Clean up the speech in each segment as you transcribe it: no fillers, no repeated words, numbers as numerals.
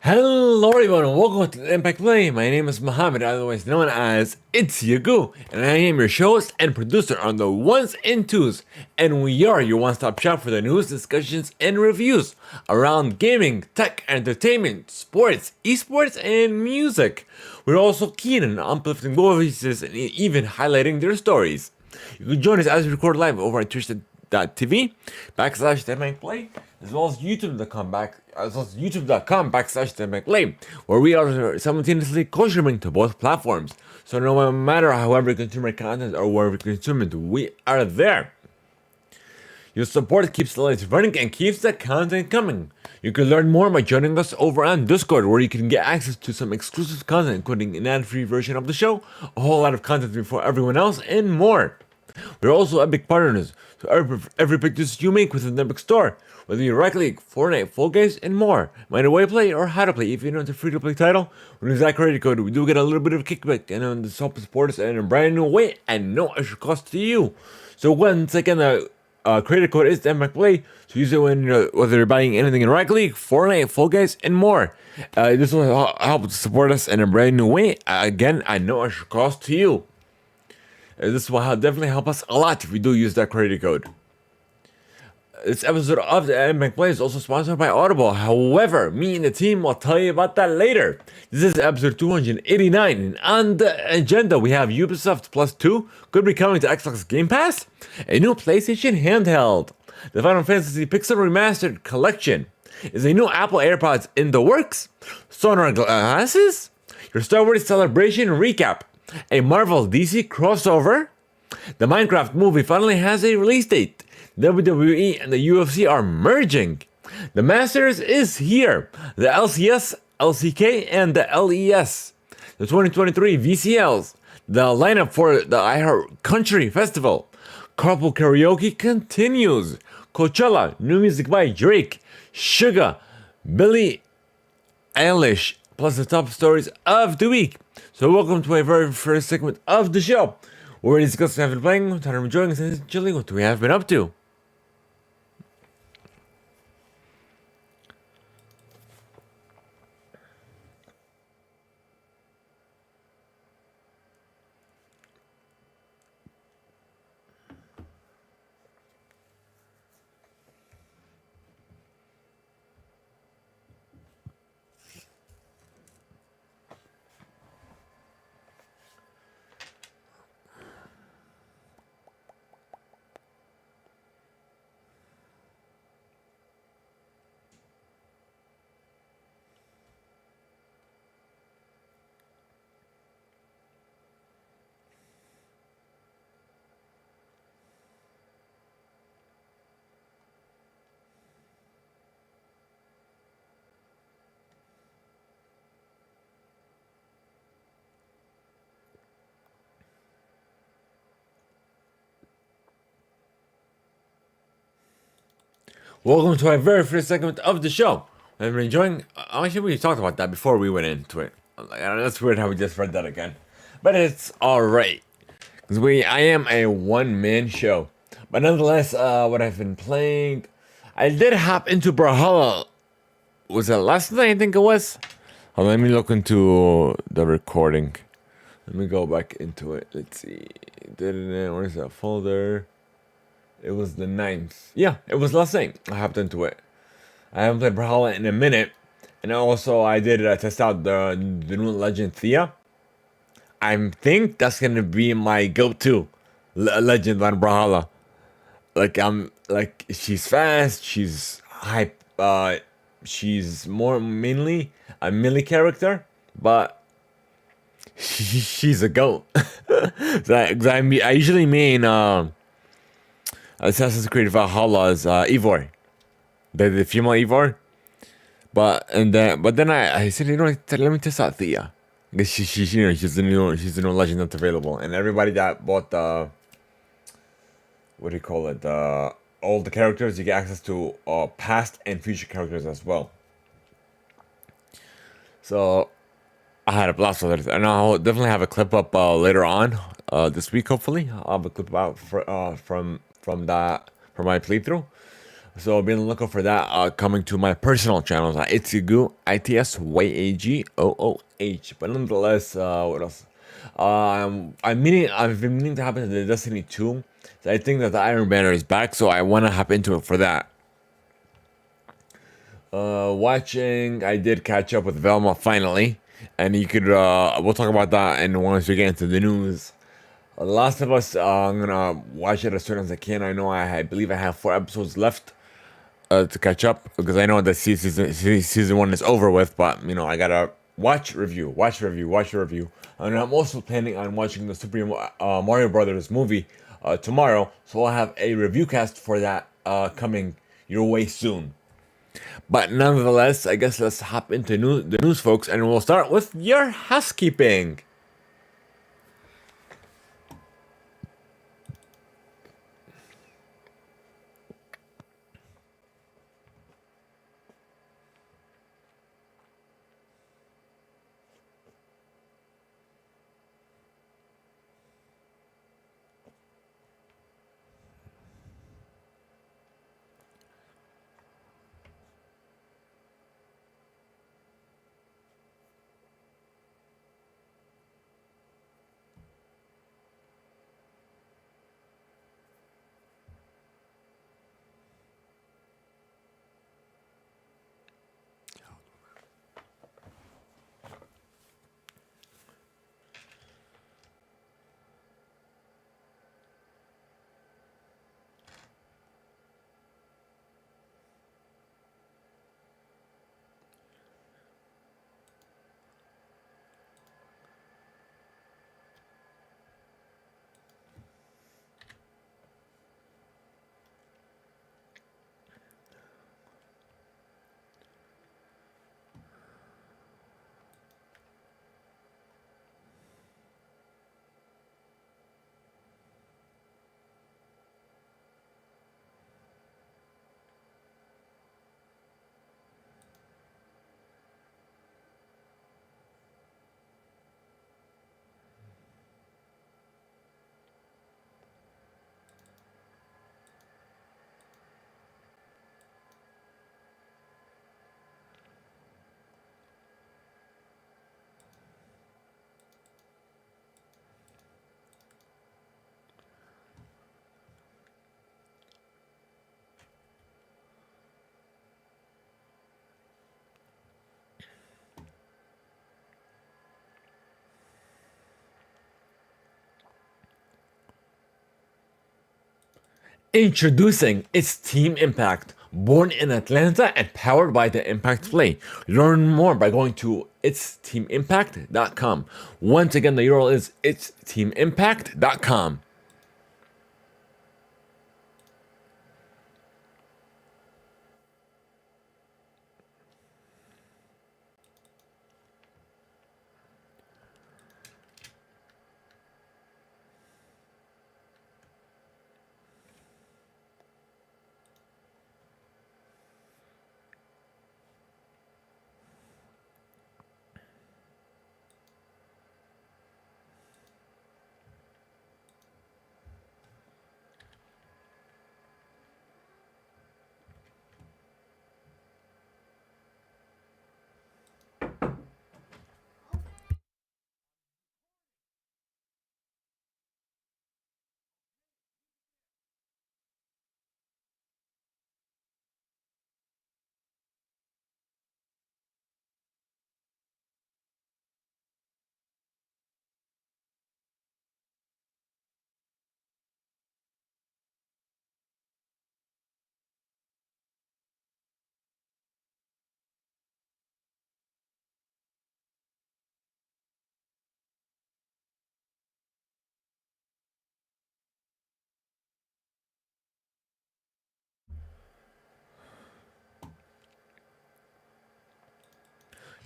Hello everyone and welcome to Theimpactplay. My name is Muhammad, otherwise known as It's Yagu, and I am your host and producer on the ones and twos, and we are your one-stop shop for the news, discussions, and reviews around gaming, tech, entertainment, sports, esports, and music. We're also keen on uplifting voices and even highlighting their stories. You can join us as we record live over at twitch.tv/Theimpactplay, as well as youtube.com/Theimpactplay, where we are simultaneously co-streaming to both platforms. So no matter however you consume our content or wherever you consume it, we are there. Your support keeps the lights running and keeps the content coming. You can learn more by joining us over on Discord, where you can get access to some exclusive content, including an ad-free version of the show, a whole lot of content before everyone else, and more. We're also Epic partners, so every purchase you make within the Epic Store, whether you're Rocket League, Fortnite, Fall Guys, and more, mind a way to play or how to play. If you know it's a free-to-play title, with use that credit code, we do get a little bit of a kickback, and this helps support us in a brand new way and no extra cost to you. So once again, the credit code is Theimpactplay, so use it when whether you're buying anything in Rocket League, Fortnite, Fall Guys, and more. This will help support us in a brand new way, again, at no extra cost to you. This will definitely help us a lot if we do use that credit code. This episode of the Theimpactplay is also sponsored by Audible. However, me and the team will tell you about that later. This is episode 289, and on the agenda we have Ubisoft Plus 2 could be coming to Xbox Game Pass, a new PlayStation handheld, the Final Fantasy Pixel Remastered Collection, is a new Apple AirPods in the works, sonar glasses, your Star Wars Celebration recap, a Marvel DC crossover, the Minecraft movie finally has a release date, WWE and the UFC are merging, the Masters is here, the LCS, LCK, and the LES, the 2023 VCLs, the lineup for the iHeart Country Festival, Carpool Karaoke continues, Coachella, new music by Drake, Suga, Billie Eilish, plus the top stories of the week. So welcome to my very first segment of the show, where we discuss what I've been playing, what I'm enjoying, and essentially what we have been up to. Welcome to my very first segment of the show. I've been enjoying. Actually, we talked about that before we went into it. That's weird how we just read that again, but it's all right because I am a one-man show. But nonetheless, what I've been playing, I did hop into Brawlhalla. Was it last night? I think it was. Let me look into the recording. Let me go back into it. Let's see. Where's that folder? It was the 9th. Yeah, it was last night. I hopped into it. I haven't played Brawlhalla in a minute. And also, I did test out the new Legend Thea. I think that's going to be my go-to Legend on Brawlhalla. Like, she's fast, she's hype, she's more mainly a melee character, but she's a goat. I usually mean, Assassin's Creed Valhalla is Eivor, the female Eivor, but then I said, let me test out Thea, because she's the new legend that's available, and everybody that bought the what do you call it, all the characters, you get access to past and future characters as well. So I had a blast with it, and I'll definitely have a clip up later on this week. Hopefully, I'll have a clip out from my playthrough. So be on the lookout for that coming to my personal channels. Itsugu, ITSYAGOOH. But nonetheless, what else? I've been meaning to hop into the Destiny 2. So I think that the Iron Banner is back, so I want to hop into it for that. Watching, I did catch up with Velma finally, and you could we'll talk about that and once we get into the news. Last of Us, I'm gonna watch it as soon as I can. I believe I have 4 episodes left to catch up because I know that season 1 is over with, but I gotta watch review. And I'm also planning on watching the Super Mario Brothers movie tomorrow, so I'll have a review cast for that coming your way soon. But nonetheless, I guess let's hop into the news, folks, and we'll start with your housekeeping. Introducing its Team Impact, born in Atlanta and powered by the Impact Play. Learn more by going to itsteamimpact.com. Once again, the URL is itsteamimpact.com.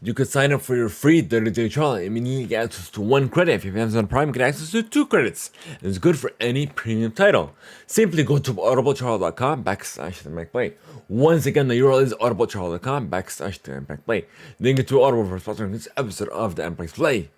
You could sign up for your free 30-day trial and immediately get access to 1 credit. If you have Amazon Prime, you get access to 2 credits. And it's good for any premium title. Simply go to audibletrial.com/Theimpactplay. Once again, the URL is audibletrial.com/Theimpactplay. Then get to Audible for sponsoring this episode of the Theimpactplay. Play.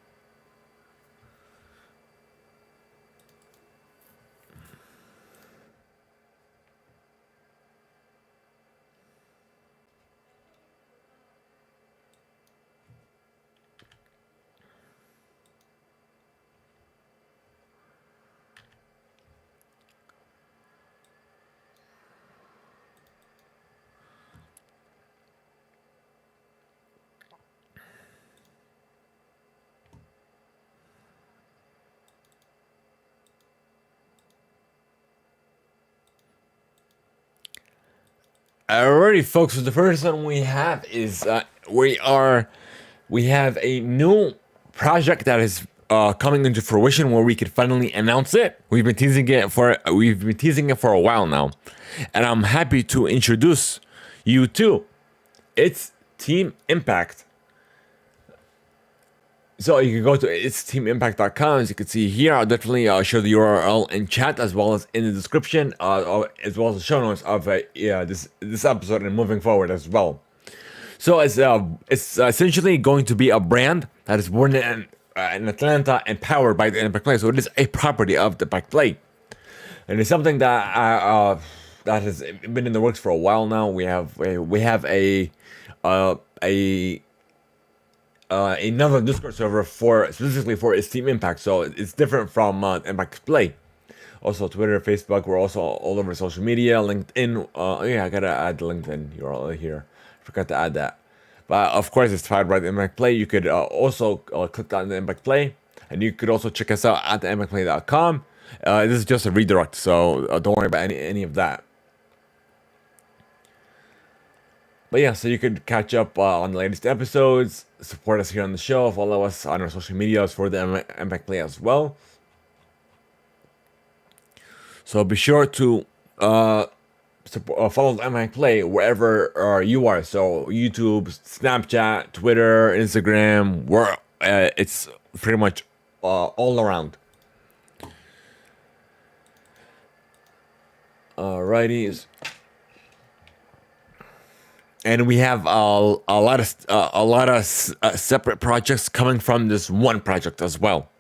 Alrighty, folks. So the first one we have is we have a new project that is coming into fruition where we could finally announce it. We've been teasing it for a while now, and I'm happy to introduce you to it's Team Impact. So you can go to itsteamimpact.com. As you can see here, I'll definitely show the URL in chat as well as in the description, as well as the show notes of this episode and moving forward as well. So it's essentially going to be a brand that is born in Atlanta and powered by the Theimpactplay. So it is a property of the Theimpactplay, and it's something that that has been in the works for a while now. We have another Discord server specifically for its Team Impact, so it's different from Theimpactplay. Also Twitter, Facebook, we're also all over social media, LinkedIn. I gotta add the LinkedIn URL here. Forgot to add that. But of course, it's powered by the Theimpactplay. You could also click on the Theimpactplay, and you could also check us out at theimpactplay.com. This is just a redirect, so don't worry about any of that. But yeah, so you could catch up on the latest episodes, support us here on the show, follow us on our social medias for the Theimpactplay as well. So be sure to follow the Theimpactplay wherever you are. So YouTube, Snapchat, Twitter, Instagram, it's pretty much all around. Alrighty. And we have a lot of separate projects coming from this one project as well.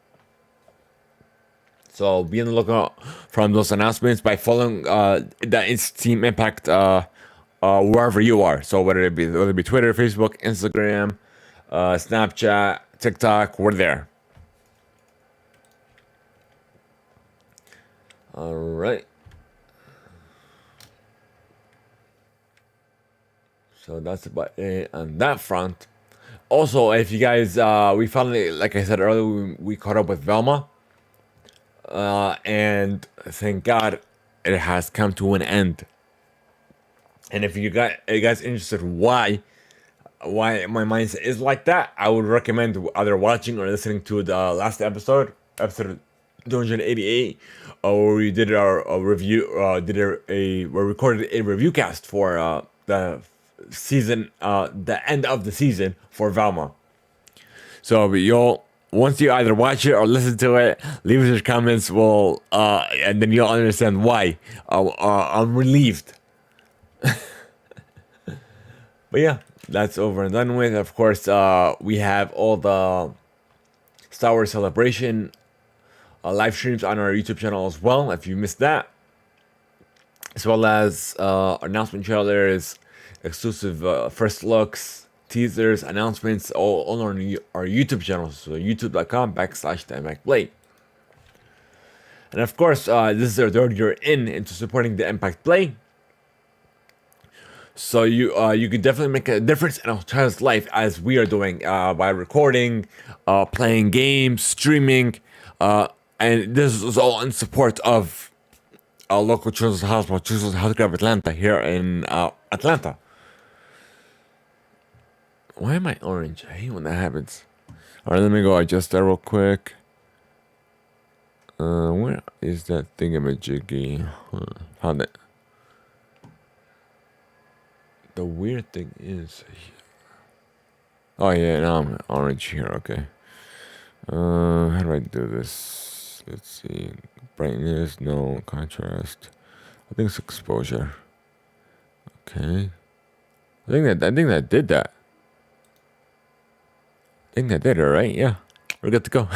So be on the lookout from those announcements by following the Team Impact wherever you are. So whether it be Twitter, Facebook, Instagram, Snapchat, TikTok, we're there. All right. So that's about it on that front. Also, if you guys, we finally, like I said earlier, we caught up with Velma. And thank God it has come to an end. And if you guys interested why my mindset is like that, I would recommend either watching or listening to the last episode 288, where we did our review, we recorded a review cast for the season, the end of the season for Velma. So once you either watch it or listen to it, leave us your comments. And then you'll understand why I'm relieved. But yeah, that's over and done with. Of course, we have all the Star Wars Celebration live streams on our YouTube channel as well, if you missed that, as well as announcement trailers, exclusive first looks, teasers, announcements, all on our YouTube channel. So youtube.com/Theimpactplay. And of course, this is our third year into supporting the Theimpactplay. So you could definitely make a difference in a child's life, as we are doing by recording, playing games, streaming, and this is all in support of our local Children's Hospital, Children's Healthcare of Atlanta, here in Atlanta. Why am I orange? I hate when that happens. Alright, let me go adjust that real quick. Where is that thingamajiggy? Found it. The weird thing is... Oh yeah, now I'm orange here, okay. How do I do this? Let's see. Brightness, no. Contrast. I think it's exposure. Okay. I think that did that. I think that did it, right? Yeah. We're good to go.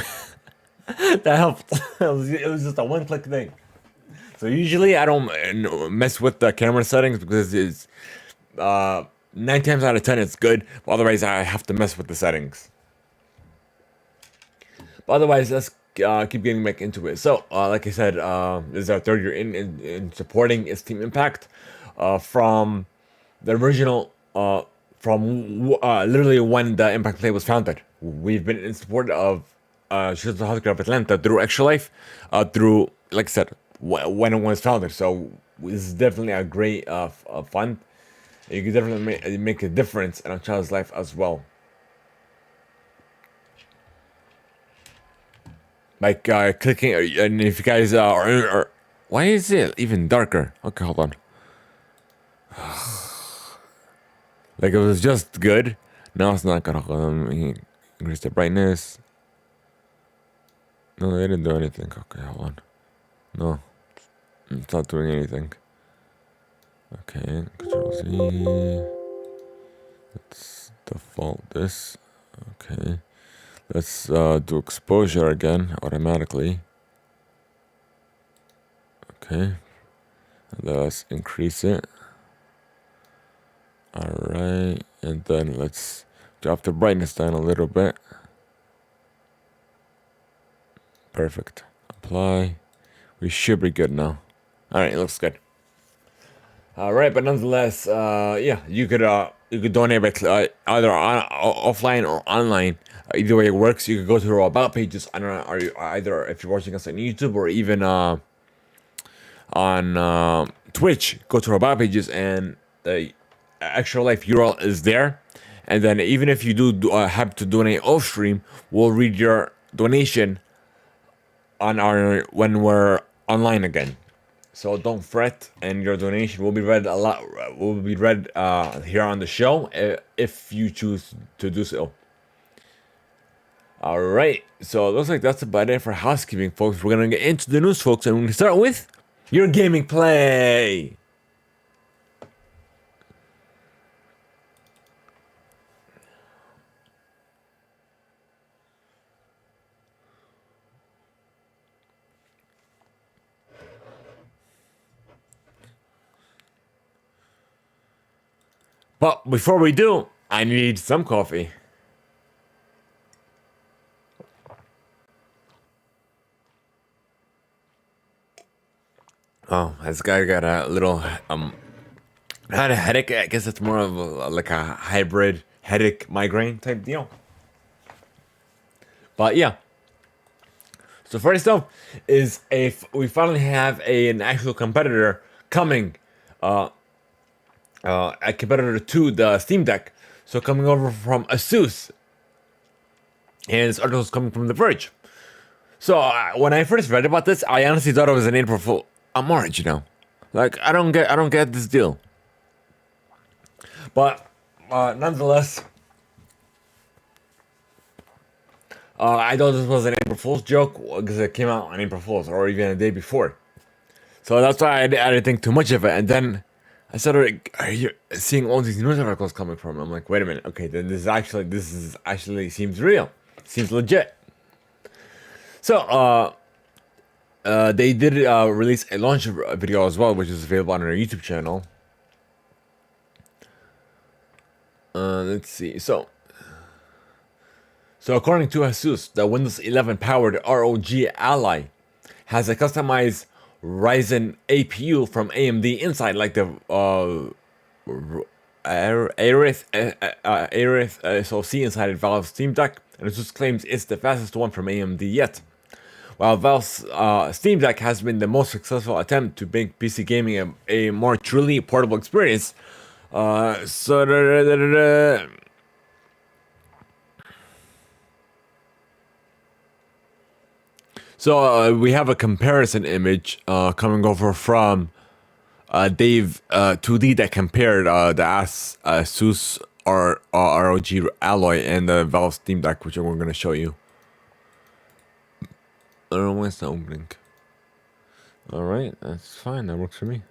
That helped. It was just a one-click thing. So usually I don't mess with the camera settings because it's 9 times out of 10 it's good. But otherwise I have to mess with the settings. But otherwise, let's keep getting back into it. So, like I said, this is our third year in supporting its Team Impact from the original, from literally when the Theimpactplay was founded. We've been in support of Children's Healthcare of Atlanta through Extra Life, through, like I said, when it was founded. So this is definitely a great fund. You can definitely make a difference in a child's life as well. Like clicking, and if you guys are, why is it even darker? Okay, hold on. Like it was just good. Now it's not gonna increase the brightness. No, they didn't do anything. Okay, hold on. No, it's not doing anything. Okay, Control Z. Let's default this. Okay, let's do exposure again automatically. Okay, let's increase it. Alright, and then let's drop the brightness down a little bit. Perfect. Apply. We should be good now. Alright, it looks good. Alright, but nonetheless, yeah, you could donate by either offline or online. Either way it works. You could go to our about pages. I don't know, are you, either if you're watching us on YouTube or even on Twitch. Go to our about pages, and the Extra Life URL is there. And then even if you do have to donate off stream, we'll read your donation on our when we're online again. So don't fret, and your donation will be read here on the show if you choose to do so. All right, so it looks like that's about it for housekeeping, folks. We're gonna get into the news, folks, and we're gonna start with your gaming play. But before we do, I need some coffee. Oh, this guy got a little not a headache. I guess it's more of like a hybrid headache migraine type deal. But yeah. So first off is we finally have an actual competitor coming. A competitor to the Steam Deck. So coming over from Asus. And this article is coming from The Verge. So when I first read about this, I honestly thought it was an April Fool. I'm orange, you know. Like I don't get this deal. But nonetheless, I thought this was an April Fool's joke because it came out on April Fool's or even a day before. So that's why I didn't think too much of it. And then I started seeing all these news articles coming from. I'm like, wait a minute, okay, then this is actually seems real, seems legit. So they did release a launch video as well, which is available on our YouTube channel. Let's see. So according to Asus, the Windows 11 powered ROG Ally has a customized Ryzen APU from AMD inside, like the Aerith SoC inside Valve's Steam Deck, and Asus claims it's the fastest one from AMD yet. While Valve's Steam Deck has been the most successful attempt to make PC gaming a more truly portable experience, So we have a comparison image coming over from Dave 2D that compared the Asus ROG Alloy and the Valve Steam Deck, which we're going to show you. I don't know why it's not opening. Alright, that's fine. That works for me.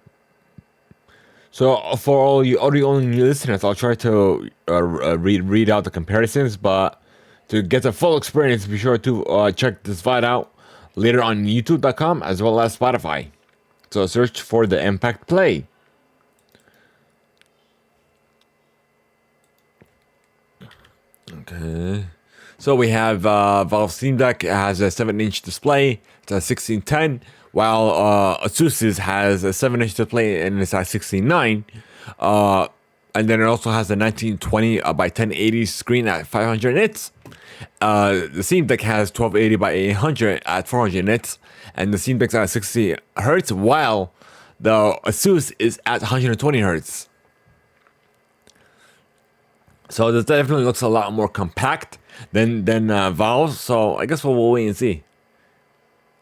So for all you audio-only listeners, I'll try to read out the comparisons, but to get the full experience, be sure to check this VOD out later on YouTube.com as well as Spotify. So search for the Theimpactplay. Okay. So we have Valve Steam Deck has a 7-inch display. It's at 1610, while Asus's has a 7-inch display and it's at 16:9. And then it also has a 1920 by 1080 screen at 500 nits. The Steam Deck has 1280 by 800 at 400 nits, and the Steam Deck's at 60 hertz, while the Asus is at 120 hertz. So this definitely looks a lot more compact than Valve. So I guess we'll wait and see.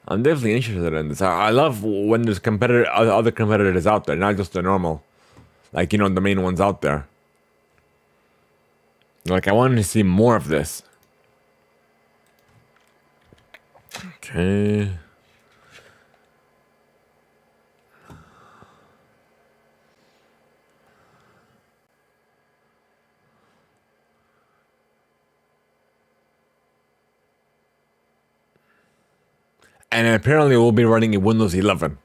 I'm definitely interested in this. I love when there's other competitors out there, not just the normal, like the main ones out there. Like I wanted to see more of this. Okay. And apparently we'll be running in Windows 11.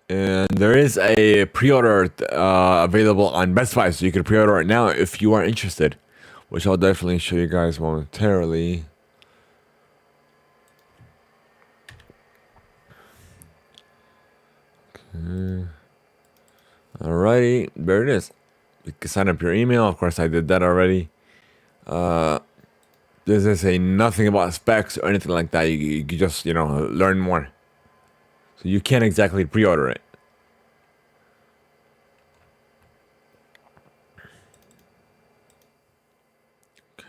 And there is a pre-order available on Best Buy, so you can pre-order it now if you are interested, which I'll definitely show you guys momentarily. Okay. Alrighty, there it is. You can sign up your email. Of course, I did that already. Doesn't say nothing about specs or anything like that. You just learn more. So you can't exactly pre-order it.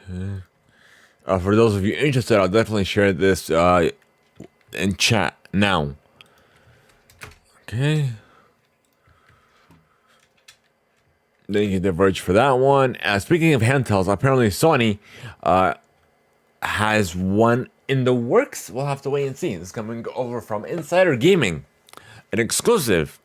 Okay. For those of you interested, I'll definitely share this in chat now. Okay. Thank you, Diverge, for that one. Speaking of handhelds, apparently Sony has one in the works. We'll have to wait and see. This is coming over from Insider Gaming, an exclusive.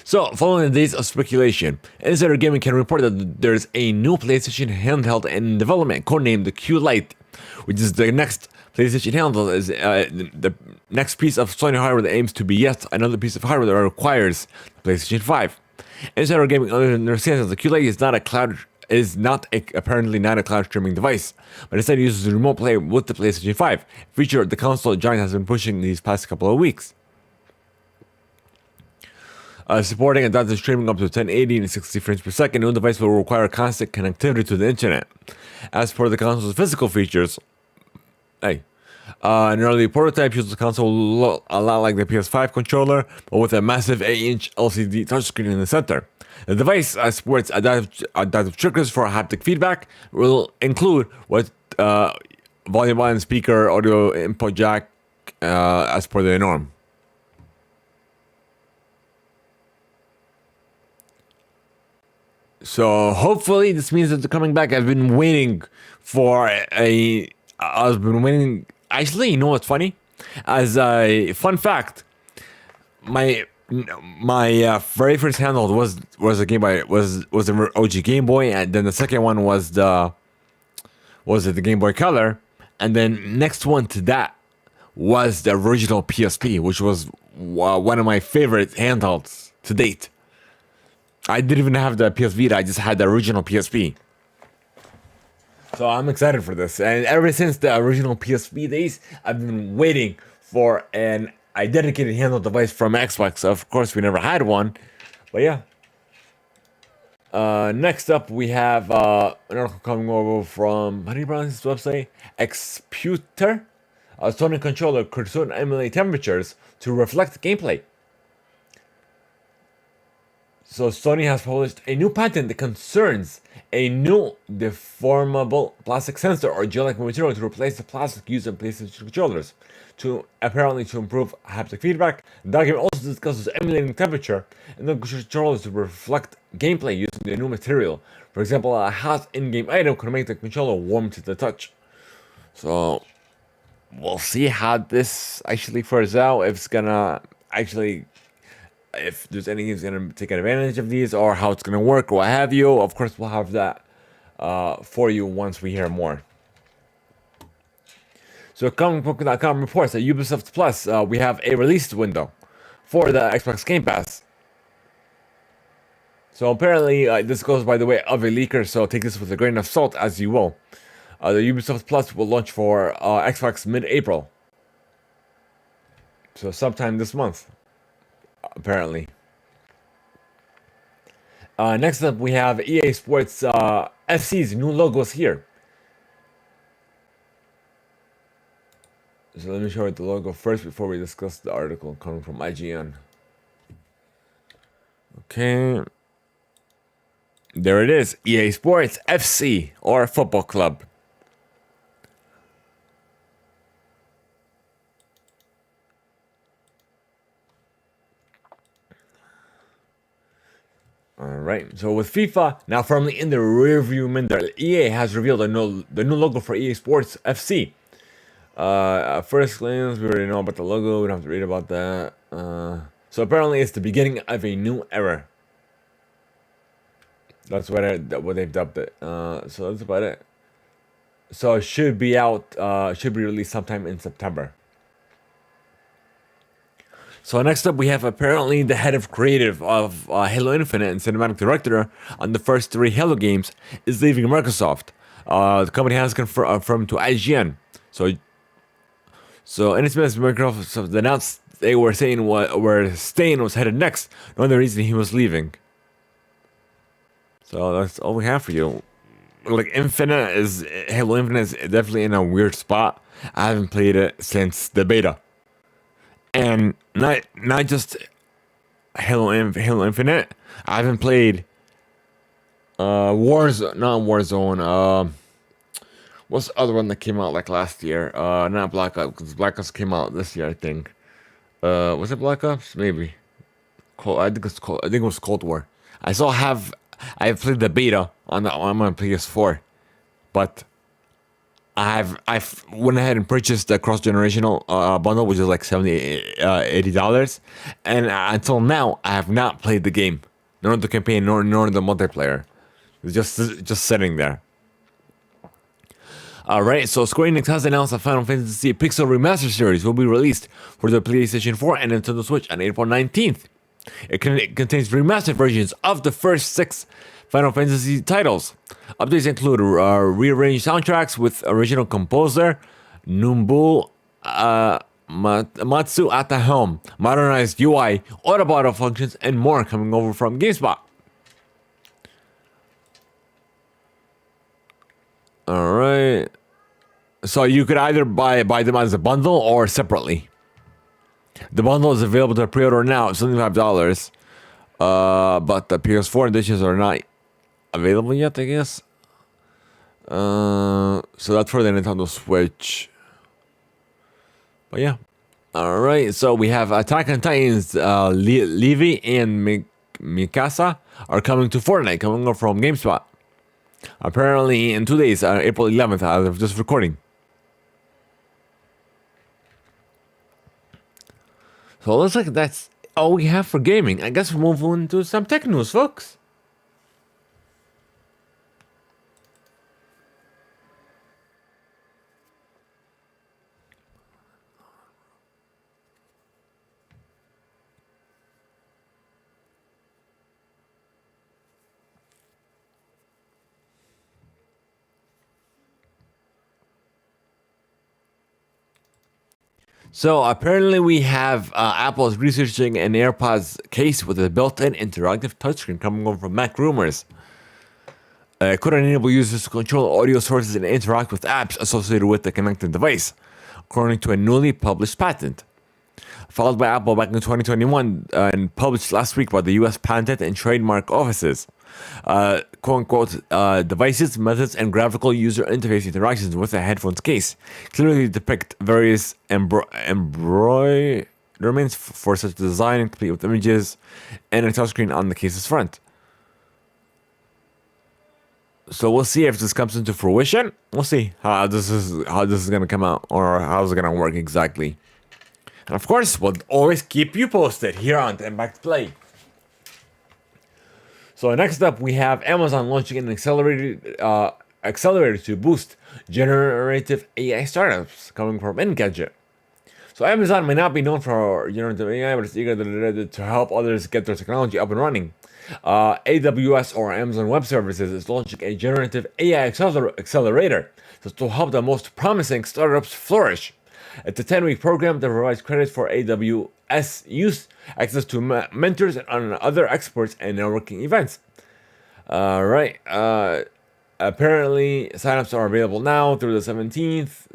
So, following the days of speculation, Insider Gaming can report that there's a new PlayStation handheld in development, codenamed the Q Lite, which is the next PlayStation handheld. Is the next piece of Sony hardware that aims to be yet another piece of hardware that requires PlayStation 5. Insider Gaming understands that the Q Lite apparently not a cloud streaming device, but instead uses remote play with the PlayStation 5, feature the console giant has been pushing these past couple of weeks. Supporting adaptive streaming up to 1080 and 60 frames per second, the new device will require constant connectivity to the internet. As for the console's physical features, an early prototype uses the console look a lot like the PS5 controller, but with a massive 8-inch LCD touchscreen in the center. The device supports adaptive triggers for haptic feedback, will include volume button, speaker, audio input jack, as per the norm. So hopefully this means that they're coming back. I've been waiting. Actually, you know what's funny? As a fun fact, my very first handheld was a Game Boy, was an OG Game Boy, and then the second one was the Game Boy Color, and then next one to that was the original PSP, which was one of my favorite handhelds to date. I didn't even have the PS Vita, I just had the original PSP. So I'm excited for this. And ever since the original PSP days, I've been waiting for a dedicated handheld device from Xbox. Of course, we never had one. But yeah. Next up, we have an article coming over from, how do you pronounce this website? Xputer. A Sony controller could soon emulate temperatures to reflect gameplay. So Sony has published a new patent that concerns a new deformable plastic sensor or gel-like material to replace the plastic used in PlayStation controllers, apparently to improve haptic feedback. The document also discusses emulating temperature and the controllers to reflect gameplay using the new material. For example, a hot in-game item could make the controller warm to the touch. So we'll see how this actually fares out. If it's gonna actually, if there's anything that's going to take advantage of these or how it's going to work or what have you. Of course, we'll have that for you once we hear more. So comicbook.com reports that Ubisoft Plus, we have a release window for the Xbox Game Pass. So apparently, this goes by the way of a leaker, so take this with a grain of salt as you will. The Ubisoft Plus will launch for Xbox mid-April. So sometime this month. Apparently. Next up, we have EA Sports FC's new logos here. So let me show you the logo first before we discuss the article coming from IGN. Okay. There it is, EA Sports FC, or football club. Alright, so with FIFA now firmly in the rearview mirror, EA has revealed the new logo for EA Sports FC. At first glance, we already know about the logo, we don't have to read about that. So apparently it's the beginning of a new era. That's what they've dubbed it. So that's about it. So it should be out, should be released sometime in September. So next up, we have apparently the head of creative of Halo Infinite and cinematic director on the first 3 Halo games is leaving Microsoft. The company has confirmed to IGN. So in its minutes, Microsoft announced they were saying where Stain was headed next, knowing the reason he was leaving. So that's all we have for you. Like Halo Infinite is definitely in a weird spot. I haven't played it since the beta. And not just Halo Infinite. I haven't played Warzone. What's the other one that came out like last year? Not Black Ops, because Black Ops came out this year, I think. Was it Black Ops? Maybe. I think it was Cold War. I played the beta on my PS4, but I've went ahead and purchased the cross-generational bundle, which is like $80, and until now I have not played the game, nor the campaign, nor the multiplayer. It's just sitting there. Alright, so Square Enix has announced that Final Fantasy Pixel Remaster series will be released for the PlayStation 4 and Nintendo Switch on April 19th. It contains remastered versions of the first 6 Final Fantasy titles. Updates include rearranged soundtracks with original composer Nobuo Matsu at the helm, modernized UI, auto battle functions, and more coming over from GameSpot. Alright. So you could either buy them as a bundle or separately. The bundle is available to pre-order now, it's $75. But the PS4 editions are not available yet, I guess. So that's for the Nintendo Switch. But yeah. Alright, so we have Attack on Titans, Levi and Mikasa are coming to Fortnite, coming up from GameSpot. Apparently in 2 days, April 11th, as of this recording. So it looks like that's all we have for gaming. I guess we're moving to some tech news, folks. So apparently we have Apple is researching an AirPods case with a built-in interactive touchscreen coming over from Mac Rumors. It could enable users to control audio sources and interact with apps associated with the connected device, according to a newly published patent. Filed by Apple back in 2021 and published last week by the U.S. Patent and Trademark Offices. Quote-unquote, devices, methods, and graphical user interface interactions with a headphones case clearly depict various embroiderments for such design, complete with images and a touchscreen on the case's front. So we'll see if this comes into fruition. We'll see how this is going to come out, or how is it going to work exactly. And of course, we'll always keep you posted here on Theimpactplay. So next up, we have Amazon launching an accelerator to boost generative AI startups coming from Engadget. So Amazon may not be known for generative AI, but it's eager to help others get their technology up and running. AWS, or Amazon Web Services, is launching a generative AI accelerator to help the most promising startups flourish. It's a 10-week program that provides credit for AWS use, access to mentors and other experts, and networking events. All right. Apparently, signups are available now through the 17th.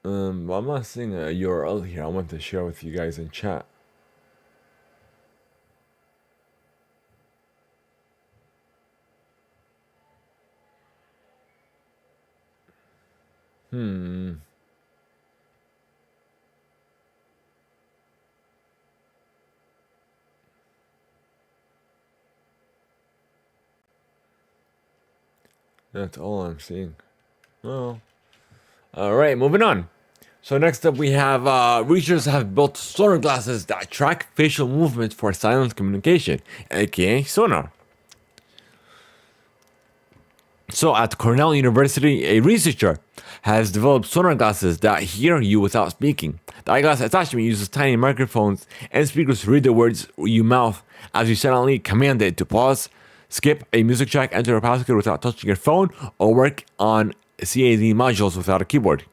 Well, I'm not seeing a URL here. I want to share with you guys in chat. That's all I'm seeing. Well, all right, moving on. So next up, we have researchers have built sonar glasses that track facial movements for silent communication, aka sonar. So at Cornell University, a researcher has developed sonar glasses that hear you without speaking. The eyeglass attachment uses tiny microphones and speakers to read the words you mouth as you silently command it to pause, skip a music track, enter a passcode without touching your phone, or work on CAD modules without a keyboard.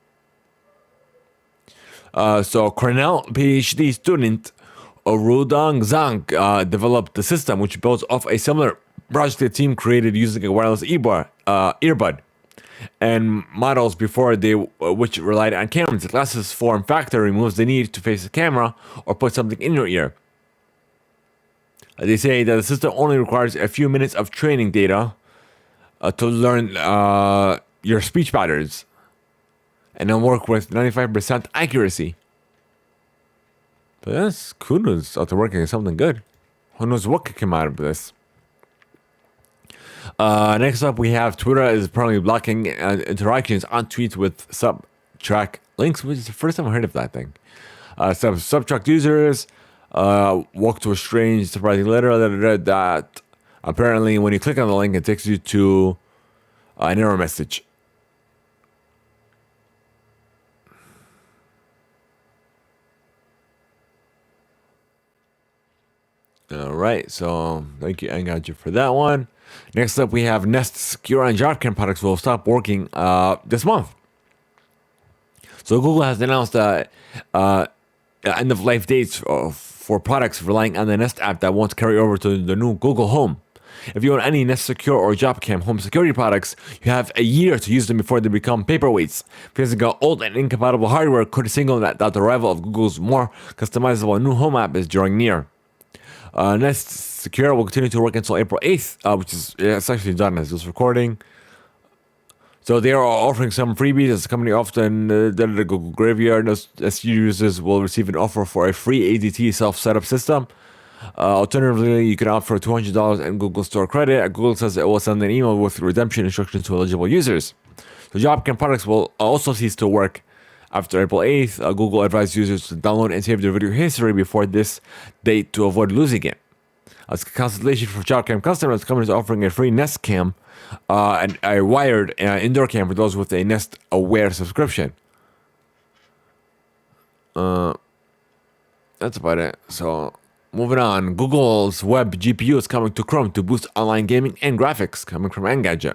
So Cornell PhD student Rudong Zhang developed the system, which builds off a similar project the team created using a wireless earbud and models before which relied on cameras. The glasses form factor removes the need to face the camera or put something in your ear. They say that the system only requires a few minutes of training data to learn your speech patterns and then work with 95% accuracy. But that's kudos after working on something good. Who knows what could come out of this? Next up, we have Twitter is apparently blocking interactions on tweets with subtract links, which is the first time I heard of that thing. Subtract users walk to a strange, surprising letter that apparently when you click on the link, it takes you to an error message. All right, so thank you, Engadget, for that one. Next up, we have Nest Secure and JavaCam products will stop working this month. So Google has announced end of life dates for products relying on the Nest app that won't carry over to the new Google Home. If you own any Nest Secure or JavaCam home security products, you have a year to use them before they become paperweights. Physical old and incompatible hardware could signal that the arrival of Google's more customizable new home app is drawing near. Nest Secure will continue to work until April 8th, which is it's actually done as this recording. So they are offering some freebies. As the company often the Google Graveyard, as users will receive an offer for a free ADT self-setup system. Alternatively, you can opt for $200 in Google Store credit. Google says it will send an email with redemption instructions to eligible users. So JobCam products will also cease to work after April 8th. Google advised users to download and save their video history before this date to avoid losing it. As a consolation for JobCam customers, the company is offering a free Nest Cam and a wired indoor cam for those with a Nest Aware subscription. That's about it. So, moving on. Google's web GPU is coming to Chrome to boost online gaming and graphics, coming from Engadget.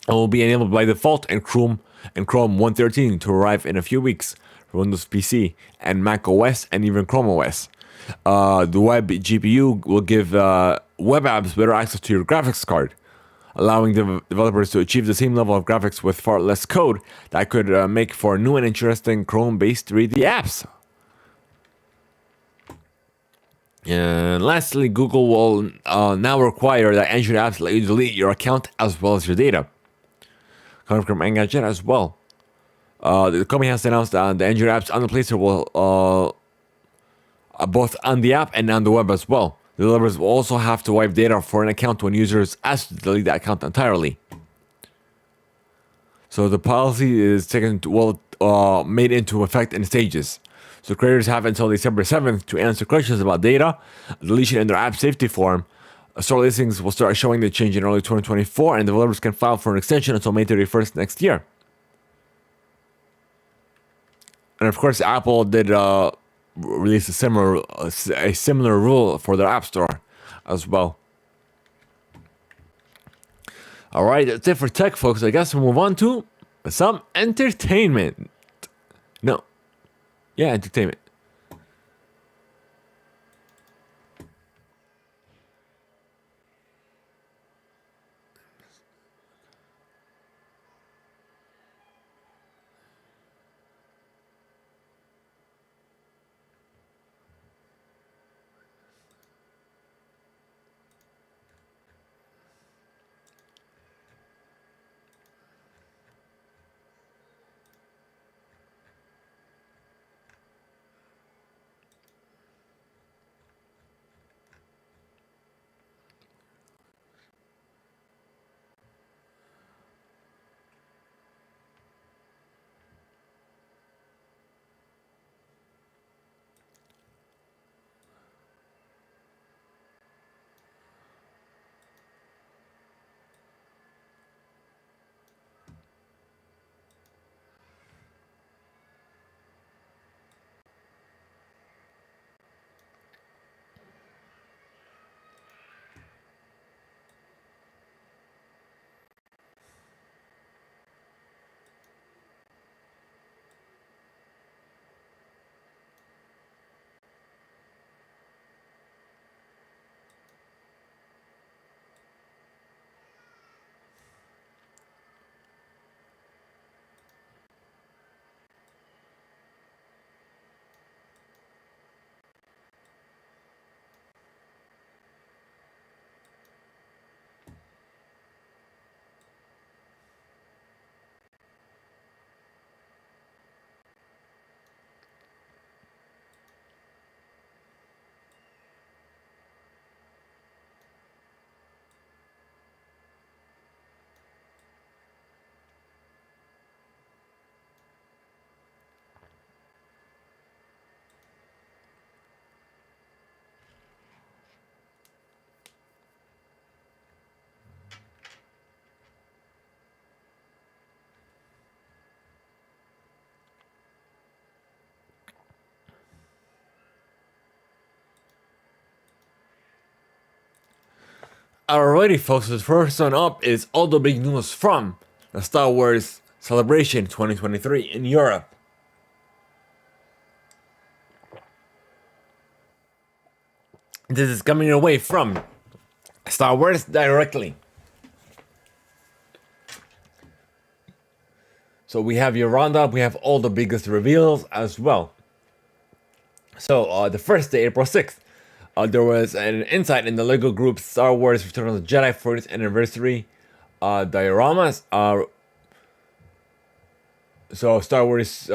It will be enabled by default in Chrome 1.13 to arrive in a few weeks for Windows PC and Mac OS and even Chrome OS. The web GPU will give web apps better access to your graphics card, allowing the developers to achieve the same level of graphics with far less code that could make for new and interesting Chrome-based 3D apps. And lastly, Google will now require that Android apps let you delete your account as well as your data. Coming from Engadget as well. The company has announced that the Android apps on the Play Store will both on the app and on the web as well. The developers will also have to wipe data for an account when users ask to delete the account entirely. So the policy is made into effect in stages. So creators have until December 7th to answer questions about data deletion in their app safety form. Store listings will start showing the change in early 2024, and developers can file for an extension until May 31st next year. And of course, Apple did release a similar rule for their App Store as well. All right, that's it for tech, folks. I guess we'll move on to some entertainment. No, Yeah, entertainment. Alrighty, folks, the first one up is all the big news from the Star Wars Celebration 2023 in Europe. This is coming away from Star Wars directly. So we have your roundup, we have all the biggest reveals as well. So the first day, April 6th, there was an insight in the LEGO Group's Star Wars Return of the Jedi 40th anniversary dioramas. So Star Wars,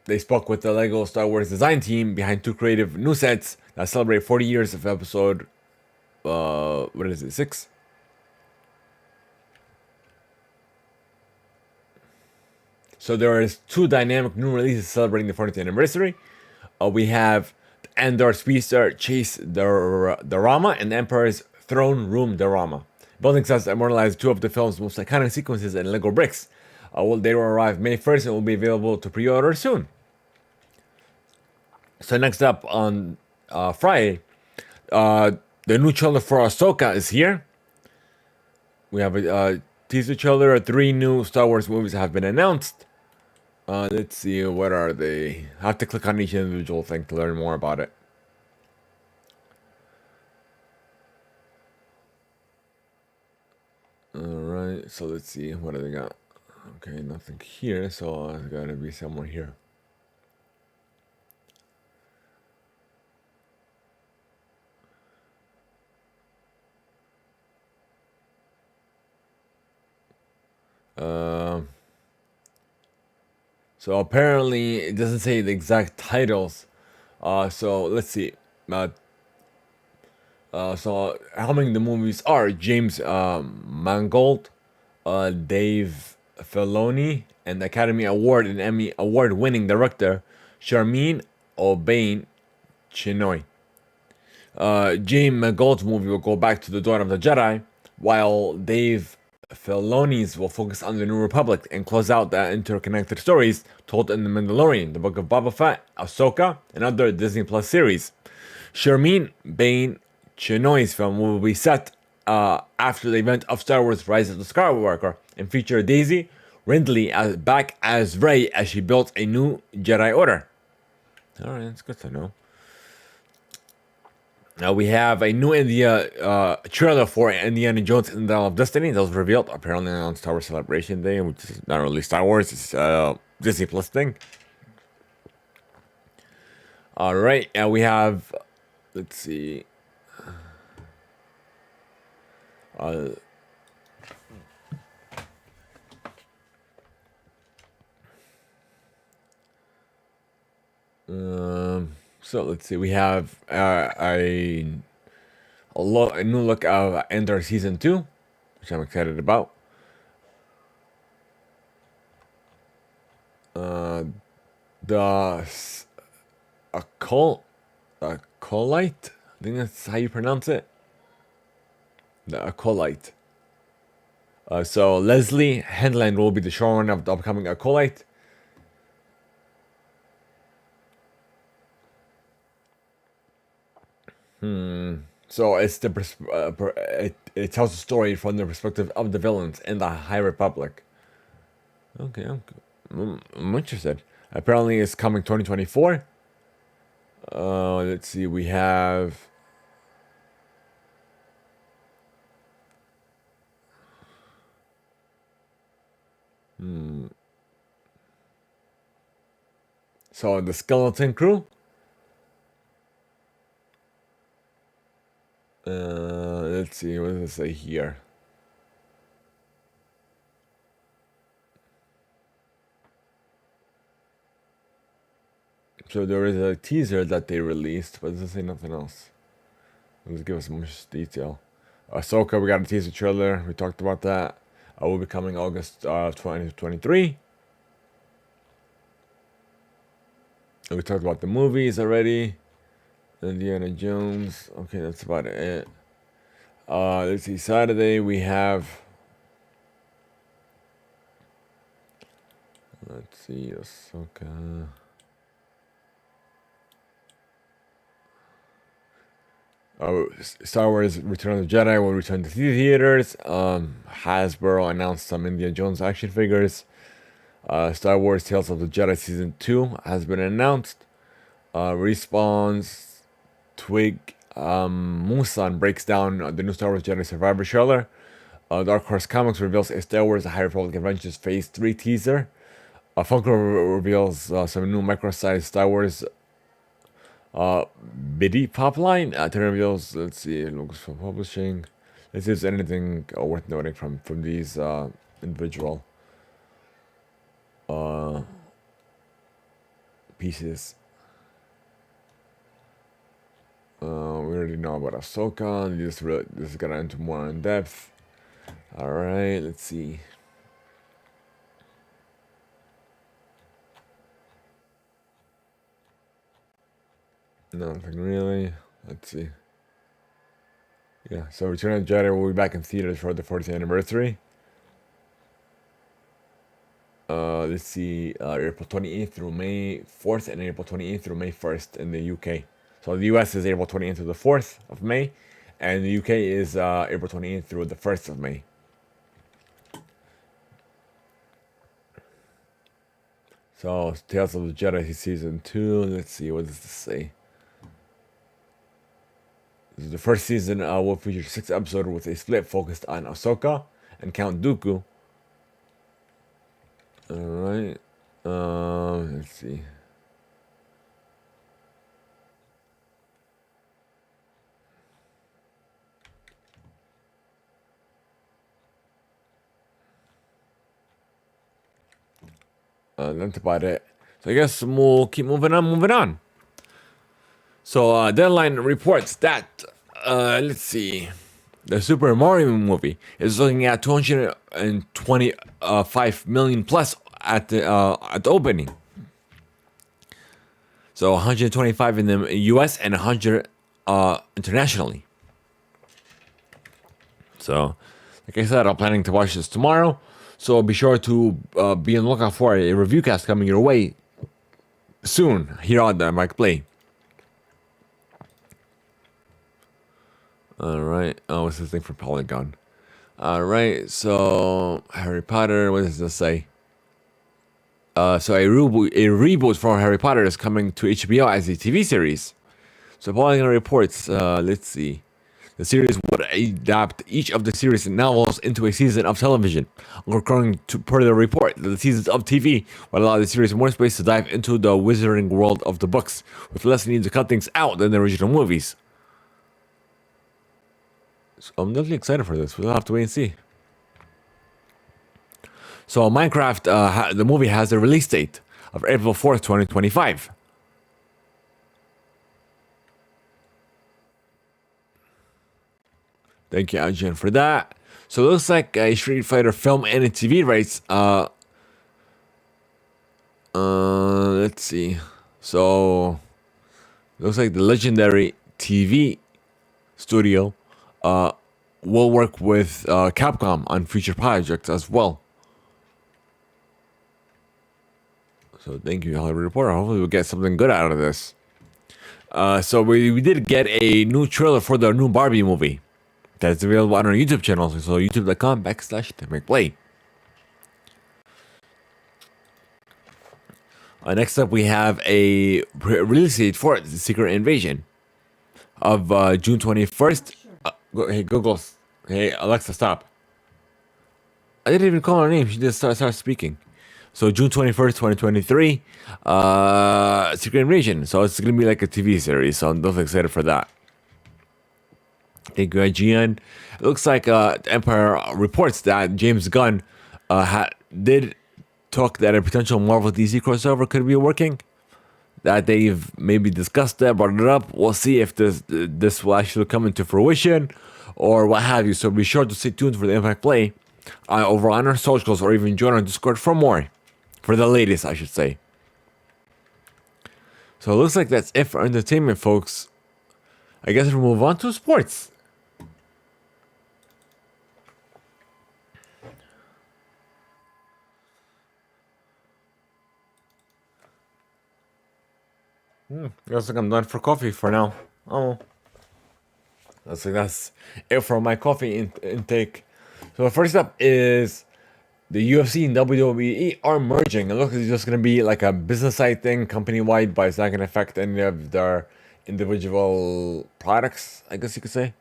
they spoke with the LEGO Star Wars design team behind two creative new sets that celebrate 40 years of episode, what is it, 6? So there is two dynamic new releases celebrating the 40th anniversary. We have the Andor Speedster Chase Diorama and the Emperor's Throne Room Diorama. Building sets immortalize two of the film's most iconic sequences in LEGO bricks. They will arrive May 1st and will be available to pre-order soon. So next up on Friday, the new trailer for Ahsoka is here. We have a teaser trailer. 3 new Star Wars movies have been announced. Let's see, what are they? I have to click on each individual thing to learn more about it. Alright, so let's see, what do they got? Okay, nothing here, so it's gotta be somewhere here. So apparently it doesn't say the exact titles. So let's see. So helming the movies are James Mangold, Dave Filoni, and Academy Award and Emmy Award winning director Sharmeen Obain Chinoy. James Mangold's movie will go back to the Dawn of the Jedi, while Dave Filoni's will focus on the New Republic and close out the interconnected stories told in The Mandalorian, The Book of Boba Fett, Ahsoka, and other Disney Plus series. Sharmeen Bain Chinoy's film will be set after the event of Star Wars Rise of the Skywalker and feature Daisy Ridley back as Rey as she built a new Jedi Order. All right, that's good to know. Now we have a new India trailer for Indiana Jones and the Dial of Destiny that was revealed apparently on Star Wars Celebration Day, which is not really Star Wars, it's Disney Plus thing. All right, and we have, let's see, uh, so let's see, we have a new look of Ender Season 2, which I'm excited about. The Acolyte, I think that's how you pronounce it. The Acolyte. So Leslie Headland will be the showrunner of the upcoming Acolyte. So it's it tells the story from the perspective of the villains in the High Republic. Okay, I'm interested. Apparently, it's coming 2024. Let's see. We have. So the Skeleton Crew. Let's see. What does it say here? So there is a teaser that they released, but it doesn't say nothing else. Let's give us much detail. Ahsoka, we got a teaser trailer. We talked about that. Will be coming August 2023. We talked about the movies already. Indiana Jones. Okay, that's about it. Let's see. Saturday we have. Let's see. Ahsoka. Star Wars Return of the Jedi will return to theaters. Hasbro announced some Indiana Jones action figures. Star Wars Tales of the Jedi Season 2 has been announced. Respawn's Twig Musan breaks down the new Star Wars Jedi Survivor trailer. Dark Horse Comics reveals a Star Wars High Republic Adventures Phase 3 teaser. Funko reveals some new micro-sized Star Wars Biddy pop line. Turn reveals, let's see, logos for publishing. Let's see if there's anything worth noting from these individual pieces. We already know about Ahsoka. This is gonna enter more in depth. All right, let's see. Nothing really. Let's see. Yeah, so Return of the Jedi will be back in theaters for the 40th anniversary. Let's see, April 28th through May 4th and April 28th through May 1st in the UK. So the US is April 28th through the 4th of May, and the UK is April 28th through the 1st of May. So, Tales of the Jedi Season 2, let's see, what does this say? This is the first season will feature 6 episodes with a split focused on Ahsoka and Count Dooku. Alright, let's see. That's about it. So I guess we'll keep moving on. So Deadline reports that, let's see, the Super Mario movie is looking at 225 million plus at the opening. So 125 in the US and 100 internationally. So, like I said, I'm planning to watch this tomorrow. So be sure to be on the lookout for a review cast coming your way soon here on Theimpactplay. Alright. Oh, what's this thing for Polygon? Alright, so Harry Potter, what does this say? So a reboot for Harry Potter is coming to HBO as a TV series. So following the reports, let's see. The series would adapt each of the series novels into a season of television. According to per the report, the seasons of TV would allow the series more space to dive into the wizarding world of the books, with less need to cut things out than the original movies. So I'm definitely excited for this. We'll have to wait and see. So Minecraft, the movie has a release date of April 4th, 2025. Thank you, Ajahn, for that. So it looks like a Street Fighter film and a TV rights. Let's see. So looks like the legendary TV studio will work with Capcom on future projects as well. So thank you, Hollywood Reporter. Hopefully we'll get something good out of this. So we did get a new trailer for the new Barbie movie. That's available on our YouTube channel. So youtube.com/Theimpactplay. Next up, we have a release date for it, The Secret Invasion of June 21st. Hey, Google. Hey, Alexa, stop. I didn't even call her name. She just started speaking. So June 21st, 2023, Secret Invasion. So it's going to be like a TV series. So I'm definitely excited for that. Thank you, IGN. It looks like Empire reports that James Gunn did talk that a potential Marvel DC crossover could be working. That they've maybe discussed that, brought it up. We'll see if this will actually come into fruition or what have you. So be sure to stay tuned for the Impact Play over on our socials or even join our Discord for more. For the latest, I should say. So it looks like that's it for entertainment, folks. I guess we'll move on to sports. Looks like I'm done for coffee for now. Oh. Looks like that's it for my coffee intake. So first up is the UFC and WWE are merging. It looks like it's just going to be like a business side thing, company-wide, but it's not going to affect any of their individual products, I guess you could say.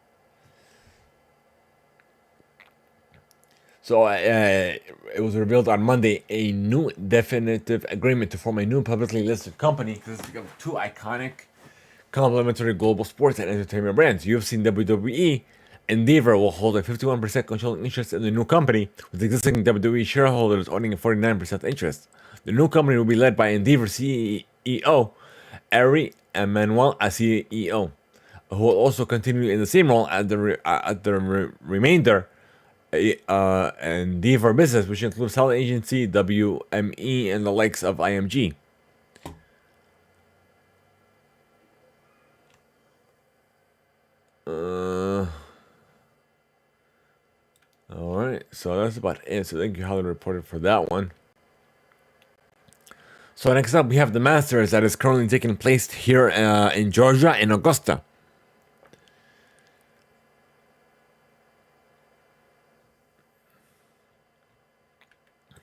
So it was revealed on Monday a new definitive agreement to form a new publicly listed company consisting of two iconic complementary global sports and entertainment brands. UFC and WWE. Endeavor will hold a 51% controlling interest in the new company, with existing WWE shareholders owning a 49% interest. The new company will be led by Endeavor CEO Ari Emanuel as CEO, who will also continue in the same role at the remainder Endeavor business, which includes talent agency, WME, and the likes of IMG. Alright, so that's about it. So thank you, Hollywood Reporter, for that one. So next up, we have the Masters that is currently taking place here in Georgia, in Augusta.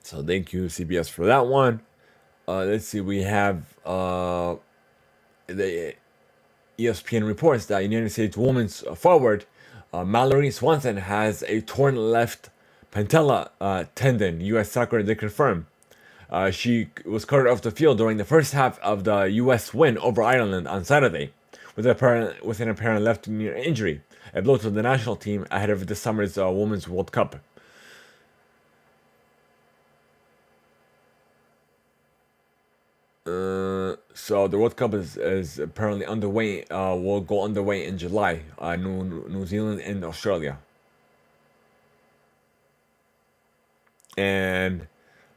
So thank you, CBS, for that one. Let's see, we have the ESPN reports that United States women's forward Mallory Swanson has a torn left patella tendon. U.S. Soccer did confirm. She was carted off the field during the first half of the U.S. win over Ireland on Saturday with an apparent left knee injury, a blow to the national team ahead of this summer's Women's World Cup. So the World Cup is apparently underway. Will go underway in July. New Zealand and Australia. And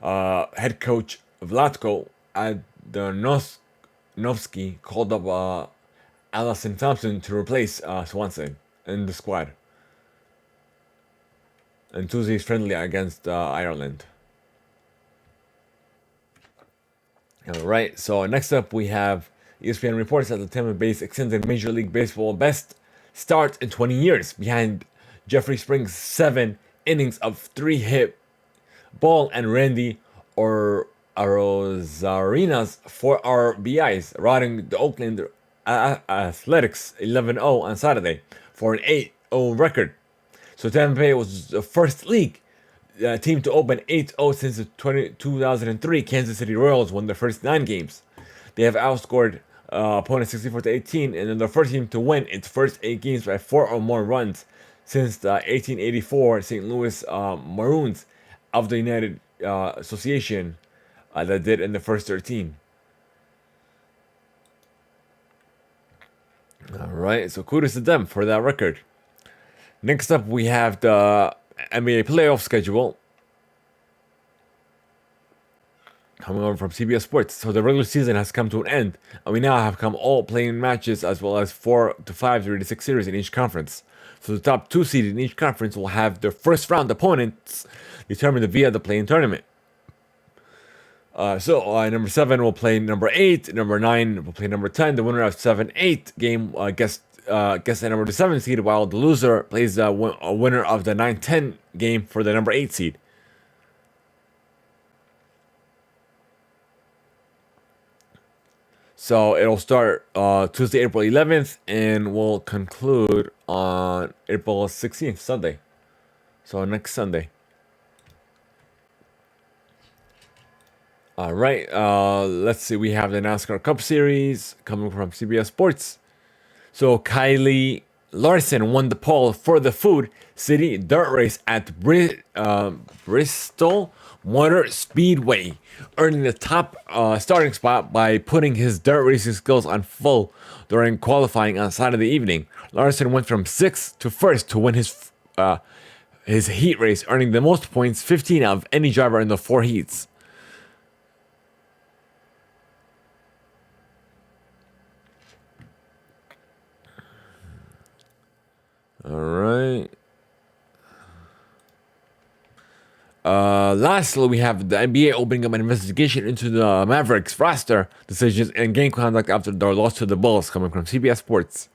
head coach Vlatko Adanovsky called up Alison Thompson to replace Swanson in the squad. And Tuesday's friendly against Ireland. Alright, so next up we have ESPN reports that the Tampa Bay's extended Major League Baseball best start in 20 years, behind Jeffrey Springs' 7 innings of 3-hit ball and Randy Arozarina's 4 RBIs, routing the Oakland Athletics 11-0 on Saturday for an 8-0 record. So Tampa Bay was the first league team to open 8-0 since the 2003 Kansas City Royals won their first 9 games. They have outscored opponents 64-18, and they're the first team to win its first 8 games by 4 or more runs since the 1884 St. Louis Maroons of the United Association that did in the first 13. All right, so kudos to them for that record. Next up, we have the NBA playoff schedule coming over from CBS Sports. So the regular season has come to an end, and we now have come all playing matches as well as 4 to 5 to 6 series in each conference. So the top 2 seed in each conference will have their first round opponents determined via the play-in tournament. Number 7 will play number 8, number 9 will play number 10. The winner of 7-8 game gets the number 7 seed, while the loser plays a winner of the 9-10 game for the number 8 seed. So it'll start Tuesday, April 11th, and will conclude on April 16th, Sunday. So next Sunday. All right, let's see. We have the NASCAR Cup Series coming from CBS Sports. So Kylie Larson won the pole for the Food City Dirt Race at Bristol Motor Speedway, earning the top starting spot by putting his dirt racing skills on full during qualifying on Saturday evening. Larson went from 6th to 1st to win his heat race, earning the most points, 15 of any driver in the 4 heats. All right. Lastly, we have the NBA opening up an investigation into the Mavericks roster decisions and game conduct after their loss to the Bulls, coming from CBS Sports.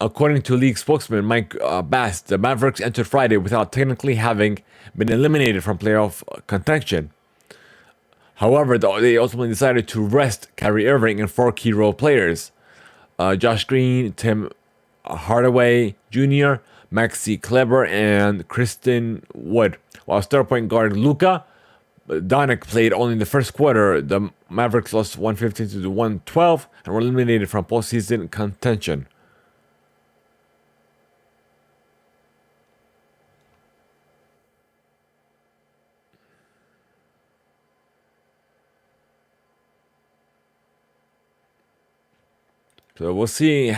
According to league spokesman Mike Bass, the Mavericks entered Friday without technically having been eliminated from playoff contention. However, they ultimately decided to rest Kyrie Irving and 4 key role players. Josh Green, Tim Hardaway Jr., Maxi Kleber, and Kristen Wood. While star point guard Luka Doncic played only in the first quarter, the Mavericks lost 115 to 112 and were eliminated from postseason contention. So we'll see if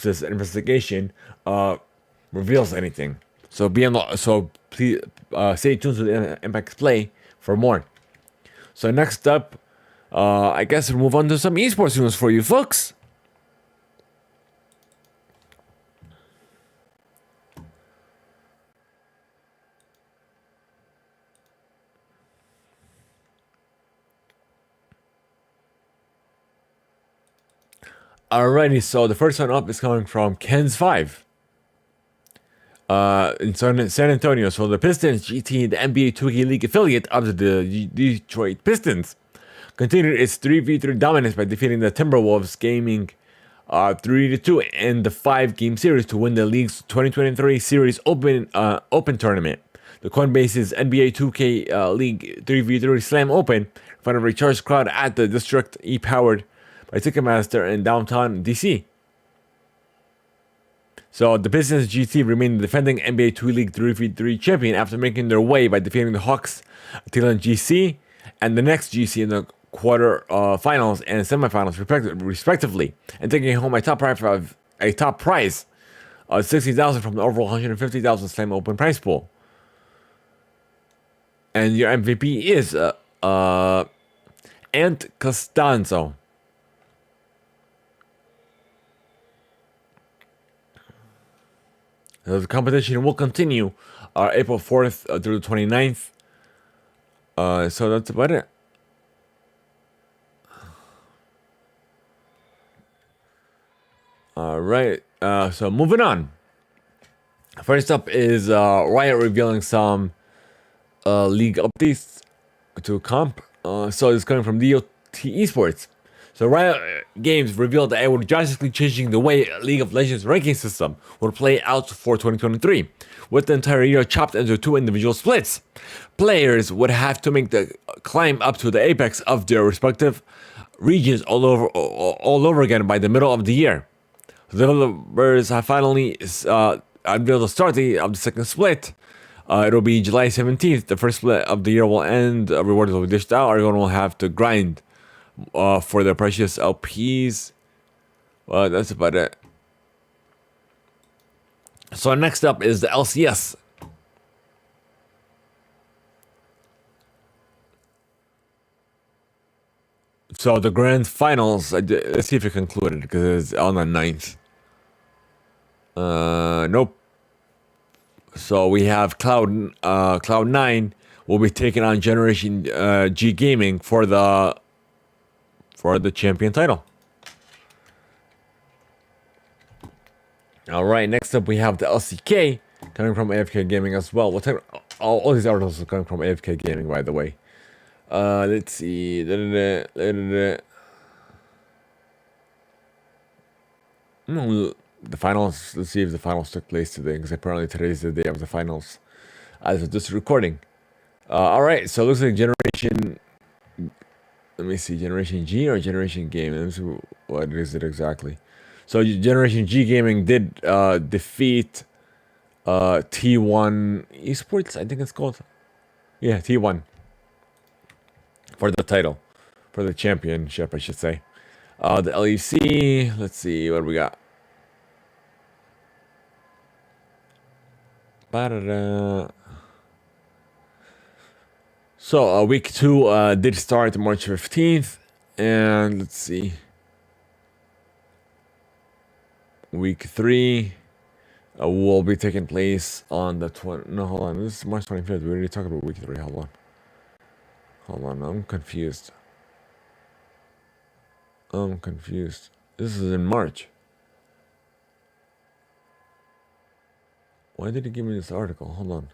this investigation reveals anything. So please stay tuned to the Theimpactplay for more. So next up, I guess we'll move on to some esports news for you folks. Alrighty, so the first one up is coming from Kens5 in San Antonio. So the Pistons GT, the NBA 2K League affiliate of the Detroit Pistons, continued its 3v3 dominance by defeating the Timberwolves, gaming 3-2 in the 5-game series to win the league's 2023 Series Open tournament. The Coinbase's NBA 2K League 3v3 Slam Open in front of a recharged crowd at the District E-powered by Ticketmaster in downtown DC. So the Pistons GT remained the defending NBA 2 League 3v3 champion after making their way by defeating the Hawks, Athlon GC, and the next GC in the quarter finals and semifinals respectively, and taking home a top prize of $60,000 from the overall $150,000 Slam Open prize pool. And your MVP is Ant Costanzo. The competition will continue April 4th through the 29th. So that's about it. All right. So moving on. First up is Riot revealing some league updates to comp. So it's coming from DOT Esports. So Riot Games revealed that it would drastically changing the way League of Legends ranking system would play out for 2023, with the entire year chopped into two individual splits. Players would have to make the climb up to the apex of their respective regions all over again by the middle of the year. Developers have finally unveiled the start date of the second split. It'll be July 17th. The first split of the year will end. Rewards will be dished out. Everyone will have to grind for their precious LPs. Well, that's about it. So next up is the LCS. So the grand finals, let's see if it concluded, because it's on the 9th. Nope. So we have Cloud9 will be taking on Generation G Gaming for the champion title. All right, next up we have the LCK coming from AFK Gaming as well. What type? All these articles are coming from AFK Gaming, by the way. Let's see. The finals. Let's see if the finals took place today, because apparently today is the day of the finals as of this recording. All right, so it looks like Generation. Let me see, Generation G or Generation Gaming. Let me see what is it exactly. So Generation G Gaming did defeat T1 Esports, I think it's called. Yeah, T1 for the title, for the championship, I should say. The LEC. Let's see what we got. So week 2 did start March 15th, and let's see. Week 3 will be taking place on the 20. No, hold on. This is March 25th. We already talked about week 3. Hold on. I'm confused. This is in March. Why did he give me this article? Hold on.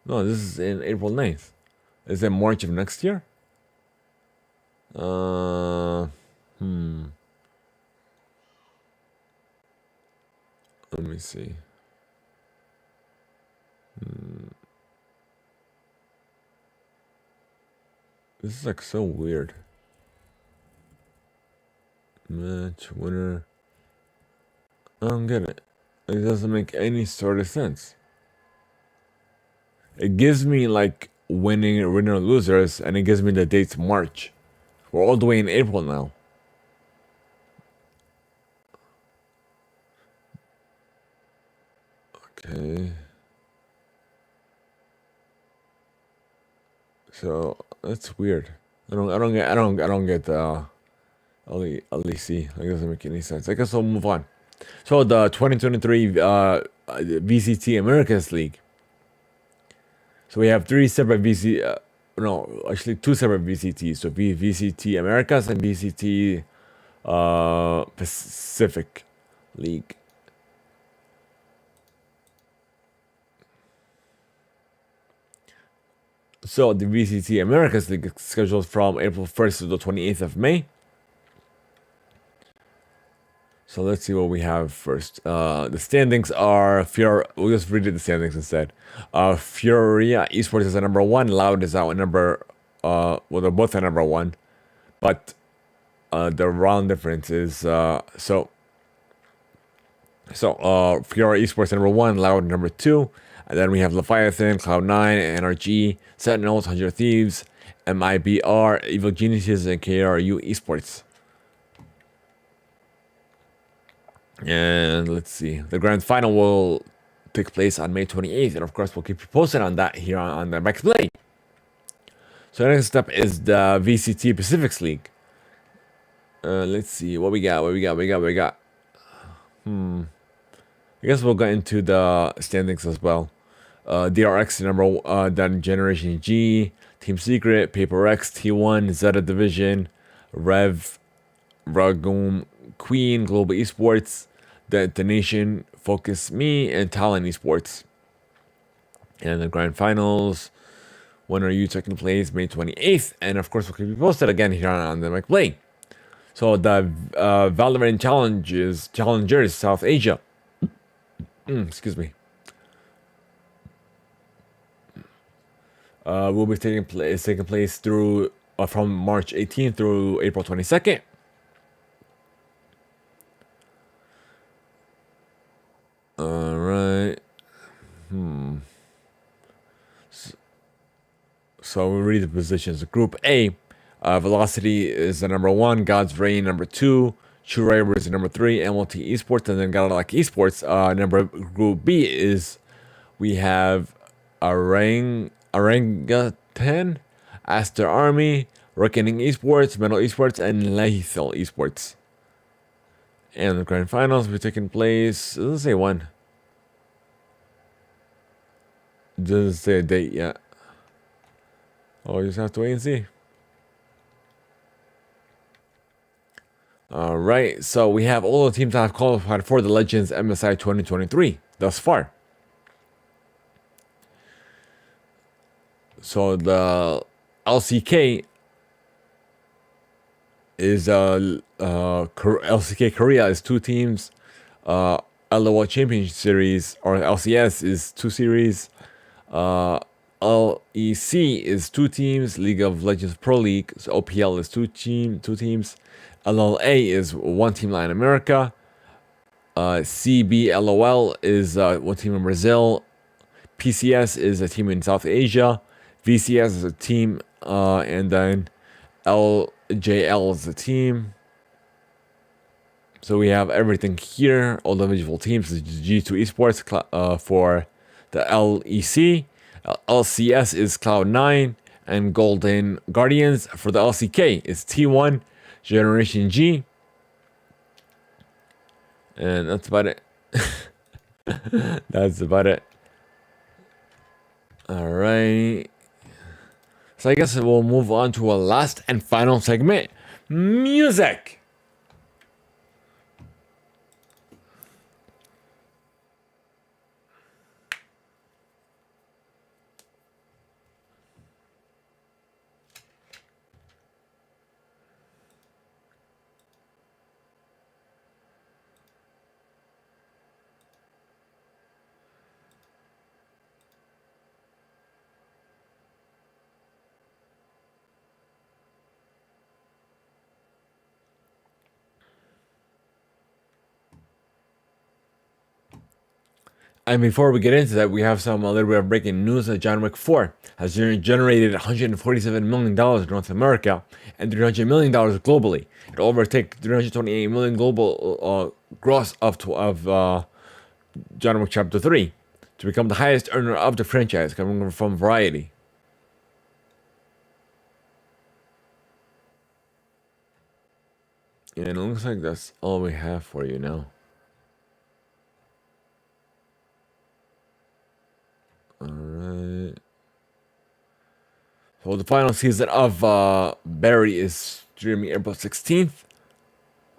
No, this is in April 9th. Is it March of next year? Let me see. This is like so weird. Match winner. I don't get it. It doesn't make any sort of sense. It gives me like winning or losers, and it gives me the dates March. We're all the way in April now. Okay. So that's weird. I don't get the LEC. It doesn't make any sense. I guess I'll move on. So the 2023 VCT Americas League. So we have two separate VCTs. So VCT Americas and VCT Pacific League. So the VCT Americas League is scheduled from April 1st to the 28th of May. So let's see what we have first. The standings are we'll just read the standings instead. Furia Esports is at number 1. Loud is at number they're both at number 1. But the round difference is Furia Esports number 1, Loud number 2. And then we have Leviathan, Cloud9, NRG, Sentinels, 100 Thieves, MIBR, Evil Geniuses, and KRU Esports. And let's see. The grand final will take place on May 28th. And of course, we'll keep you posted on that here on the Theimpactplay. So the next up is the VCT Pacifics League. Let's see what we got. I guess we'll get into the standings as well. DRX number then Generation G, Team Secret, Paper X, T1, Zeta Division, Rev, Ragum, Queen, Global Esports, The Nation, Focus Me, and Talent Esports. And the grand finals, when are you taking place? May 28th. And of course, will be posted again here on Theimpactplay. So the Valorant Challengers South Asia. Excuse me. Will be taking place through from March 18th through April 22nd. All right. So we'll read the positions. Group A, Velocity is the number 1, God's Reign number 2, True River is the number 3, MLT Esports, and then Godlike Esports. Group B is we have Orangutan, Aster Army, Reckoning Esports, Metal Esports, and Lethal Esports. And the grand finals will be taking place. It doesn't say when. It doesn't say a date yet. Oh, you just have to wait and see. All right, so we have all the teams that have qualified for the Legends MSI 2023 thus far. So the LCK is LCK Korea is 2 teams. LOL Championship Series or LCS is 2 series. LEC is 2 teams. League of Legends Pro League, so OPL is 2 teams. LLA is 1 team Latin America. CBLOL is 1 team in Brazil. PCS is a team in South Asia. VCS is a team, and then LJL is a team. So we have everything here. All the individual teams is G2 Esports for the LEC. LCS is Cloud9, and Golden Guardians for the LCK is T1, Generation G. And that's about it. That's about it. Alright. So I guess we'll move on to a last and final segment. Music! And before we get into that, we have a little bit of breaking news that John Wick 4 has generated $147 million in North America and $300 million globally. It'll overtake $328 million global gross of John Wick Chapter 3 to become the highest earner of the franchise, coming from Variety. And it looks like that's all we have for you now. Alright. So the final season of Barry is streaming April 16th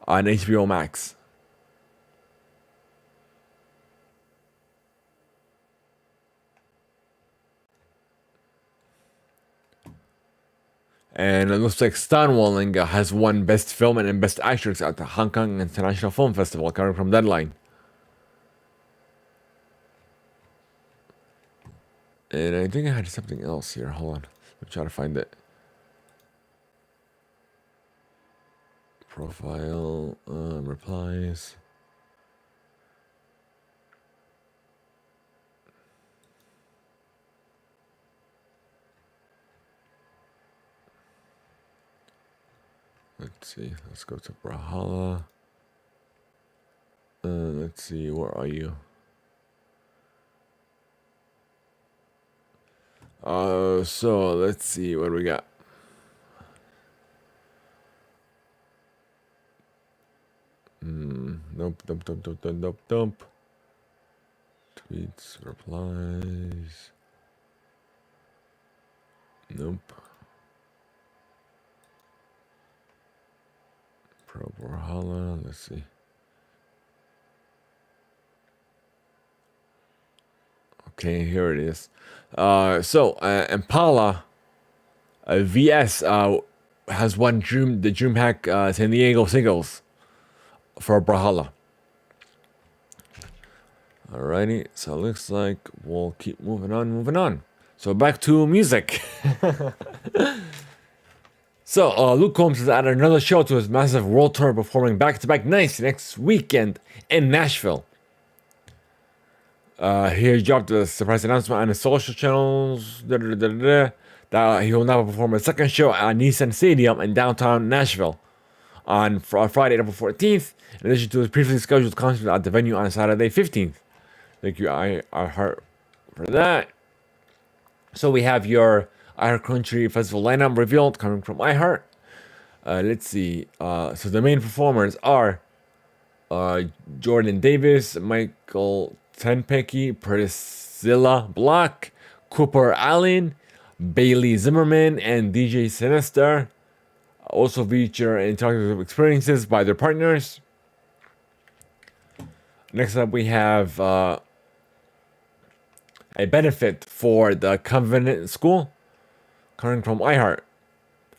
on HBO Max. And it looks like Stonewalling has won Best Film and Best Actress at the Hong Kong International Film Festival, coming from Deadline. And I think I had something else here. Hold on. I'm trying to find it. Profile, replies. Let's see. Let's go to Brawlhalla. Let's see. Where are you? So let's see what we got. Nope. Tweets, replies. Nope. Pro Brawlhalla. Let's see. Okay, here it is. Impala VS has won the DreamHack San Diego singles for Brawlhalla. Alrighty, so it looks like we'll keep moving on. So back to music. So Luke Combs has added another show to his massive world tour, performing back-to-back nights next weekend in Nashville. He dropped a surprise announcement on his social channels that he will now perform a second show at Nissan Stadium in downtown Nashville on Friday, April 14th, in addition to his previously scheduled concert at the venue on Saturday 15th. Thank you, iHeart, for that. So we have your iHeart Country Festival lineup revealed coming from iHeart. Let's see. So the main performers are Jordan Davis, Michael Theimpactplay, Priscilla Block, Cooper Allen, Bailey Zimmerman, and DJ Sinister. Also feature interactive experiences by their partners. Next up, we have a benefit for the Covenant School, coming from iHeart.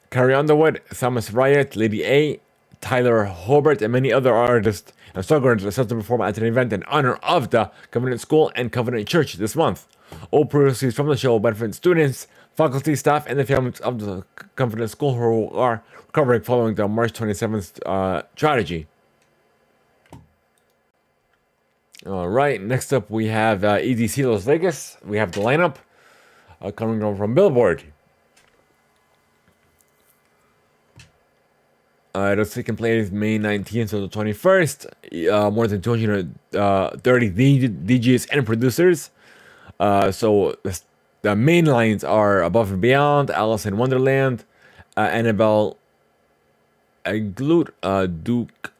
Carrie Underwood, Thomas Riot, Lady A, Tyler Hobart, and many other artists and songwriters are set to perform at an event in honor of the Covenant School and Covenant Church this month. All proceeds from the show will benefit students, faculty, staff, and the families of the Covenant School who are recovering following the March 27th tragedy. All right, next up we have EDC Las Vegas. We have the lineup coming over from Billboard. It's taking place May 19th to the 21st. More than 230 DJs and producers. So the main lines are Above and Beyond, Alice in Wonderland, Annabelle Aglut, Duke,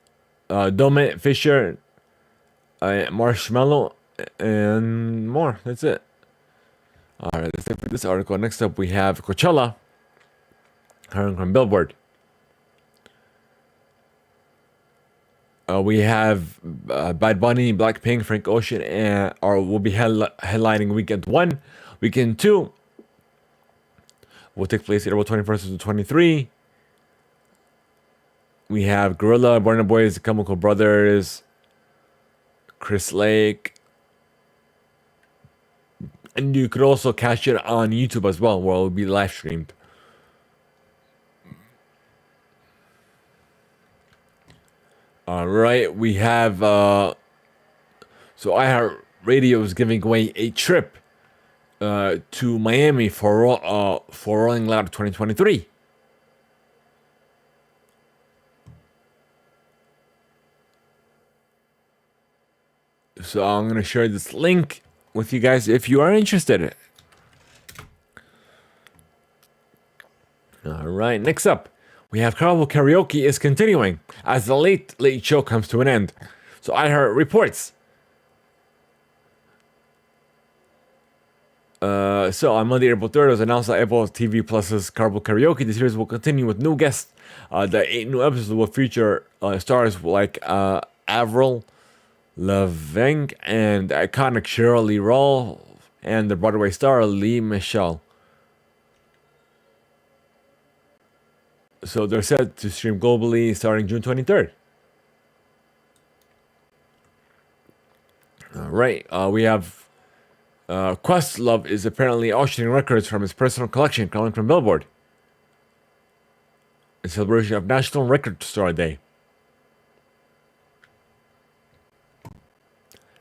Dome Fisher, Marshmallow, and more. That's it. Alright, that's it for this article. Next up, we have Coachella, coming from Billboard. We have Bad Bunny, Blackpink, Frank Ocean, and will be headlining weekend 1. Weekend 2 will take place April 21st to 23. We have Gorilla, Burna Boy, The Chemical Brothers, Chris Lake. And you could also catch it on YouTube as well, where it will be live streamed. Alright, we have so iHeartRadio is giving away a trip to Miami for Rolling Loud 2023. So I'm gonna share this link with you guys if you are interested. Alright, next up, we have Carnival Karaoke is continuing as the Late Late Show comes to an end. So iHeart reports. So on Monday, April 3rd, it was announced that Apple TV Plus's Carnival Karaoke, the series will continue with new guests. The 8 new episodes will feature stars like Avril Lavigne and iconic Shirley Roll and the Broadway star Lee Michelle. So they're set to stream globally starting June 23rd. All right, we have Questlove is apparently auctioning records from his personal collection coming from Billboard in celebration of National Record Store Day.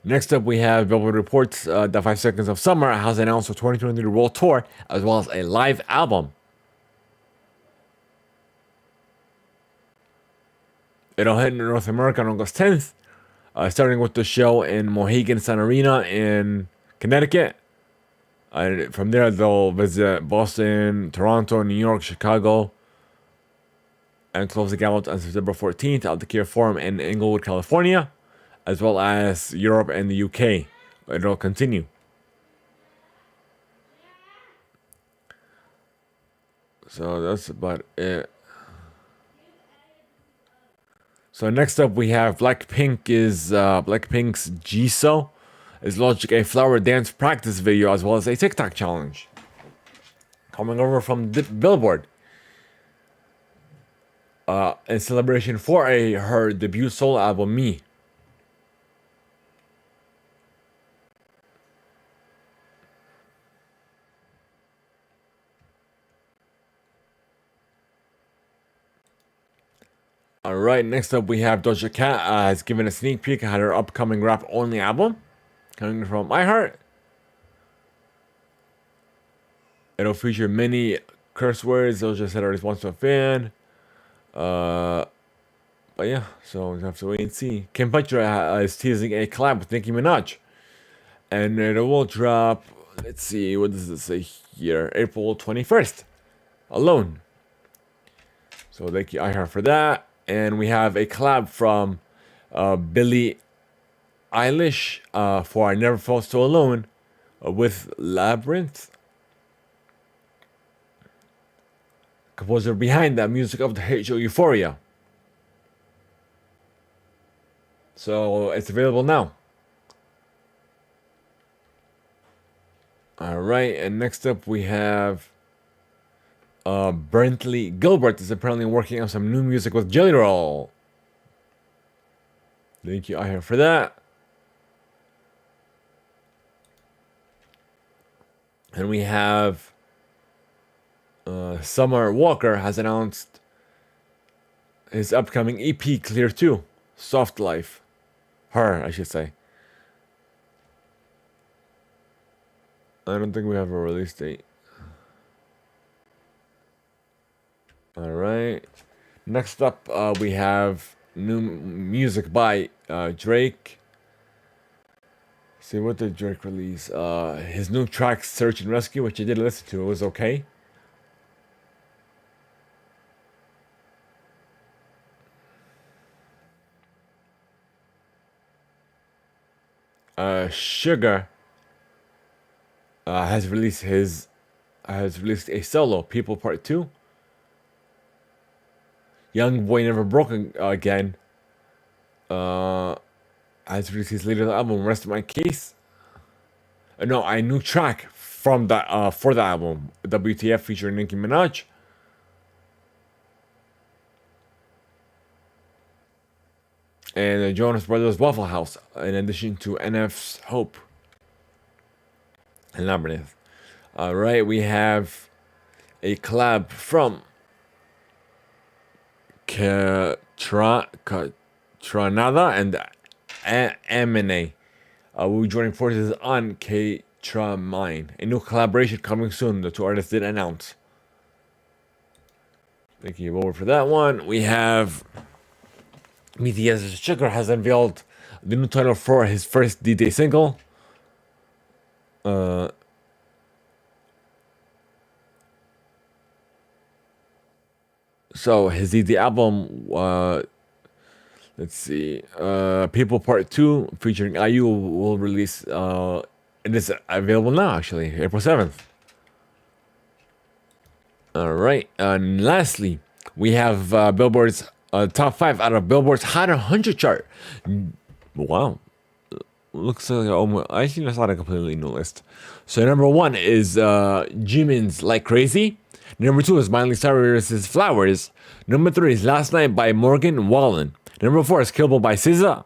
Next up, we have Billboard reports that 5 Seconds of Summer has announced a 2023 world tour as well as a live album. It'll hit in North America on August 10th, starting with the show in Mohegan Sun Arena in Connecticut. From there, they'll visit Boston, Toronto, New York, Chicago, and closing out on September 14th at the Kia Forum in Inglewood, California, as well as Europe and the UK. It'll continue. So that's about it. So next up we have Blackpink's Jisoo is launching a flower dance practice video as well as a TikTok challenge. Coming over from Billboard. In celebration for her debut solo album, Me. Alright, next up we have Doja Cat has given a sneak peek at her upcoming rap-only album, coming from iHeart. It'll feature many curse words. Doja said her response to a fan. But yeah, so we'll have to wait and see. Kim Petras is teasing a collab with Nicki Minaj. And it will drop, let's see, what does it say here? April 21st. Alone. So thank you, iHeart, for that. And we have a collab from Billie Eilish for I Never Felt So Alone with Labyrinth. Composer behind that music of the hit show Euphoria. So it's available now. Alright, and next up we have Brantley Gilbert is apparently working on some new music with Jelly Roll. Thank you, iHeart, for that. And we have Summer Walker has announced his upcoming EP, Clear 2, Soft Life. Her, I should say. I don't think we have a release date. Alright. Next up, we have new music by Drake. See, what did Drake release? His new track, Search and Rescue, which I did listen to. It was okay. Sugar has released a solo, People Part 2. Young Boy Never Broke Again has released his latest album, Rest of My Case. No, a new track from that for the album, WTF, featuring Nicki Minaj. And the Jonas Brothers Waffle House, in addition to NF's Hope and Labyrinth. Alright, we have a collab from Tranada and Emine. We'll be joining forces on K-Tra-Mine. A new collaboration coming soon, the two artists did announce. Thank you over for that one. We have BTS's Sugar has unveiled the new title for his first D-Day single. So his D-Day album, let's see, People Part 2 featuring IU will release, it is available now actually, April 7th. Alright, and lastly, we have Billboard's top 5 out of Billboard's Hot 100 chart. Wow. Looks like almost, I think that's not a completely new list. So number 1 is Jimin's Like Crazy. Number 2 is Miley Cyrus's Flowers. Number 3 is Last Night by Morgan Wallen. Number 4 is Kill Bill by SZA.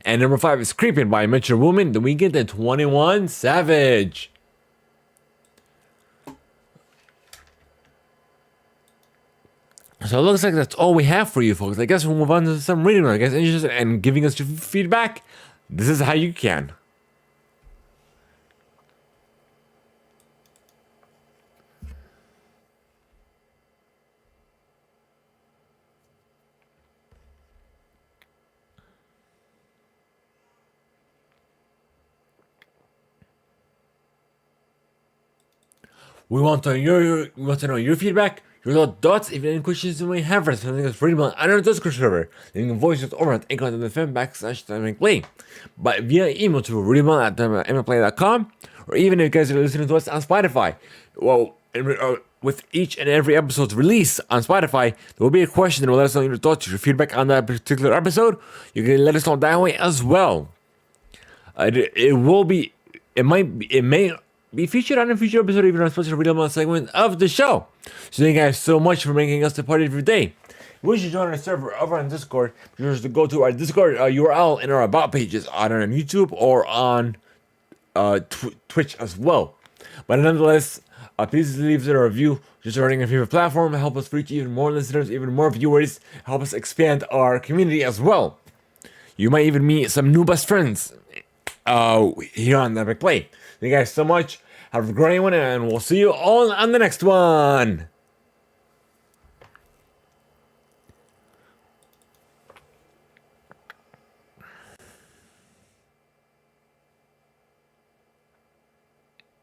And number 5 is Creepin' by Metro Woman, The Weeknd, and 21 Savage. So it looks like that's all we have for you folks. I guess we'll move on to some reading. I guess interested and giving us your feedback. This is how you can. We want to know your feedback, your thoughts. If you have any questions you may have for us, something that's pretty much on our Discord server, then you can voice it over at anchor.fm/Theimpactplay, but via email to readable@theimpactplay.com, or even if you guys are listening to us on Spotify. Well, with each and every episode's release on Spotify, there will be a question that will let us know your thoughts, your feedback on that particular episode. You can let us know that way as well. It may be featured on a future episode, even on a special read segment of the show. So thank you guys so much for making us a part of your day. Wish you join our server over on Discord. Just to go to our Discord URL in our about pages, either on YouTube or on Twitch as well. But nonetheless, please leave a review. Just running your favorite platform, help us reach even more listeners, even more viewers, help us expand our community as well. You might even meet some new best friends here on Theimpactplay. Thank you guys so much. Have a great one, and we'll see you all on the next one.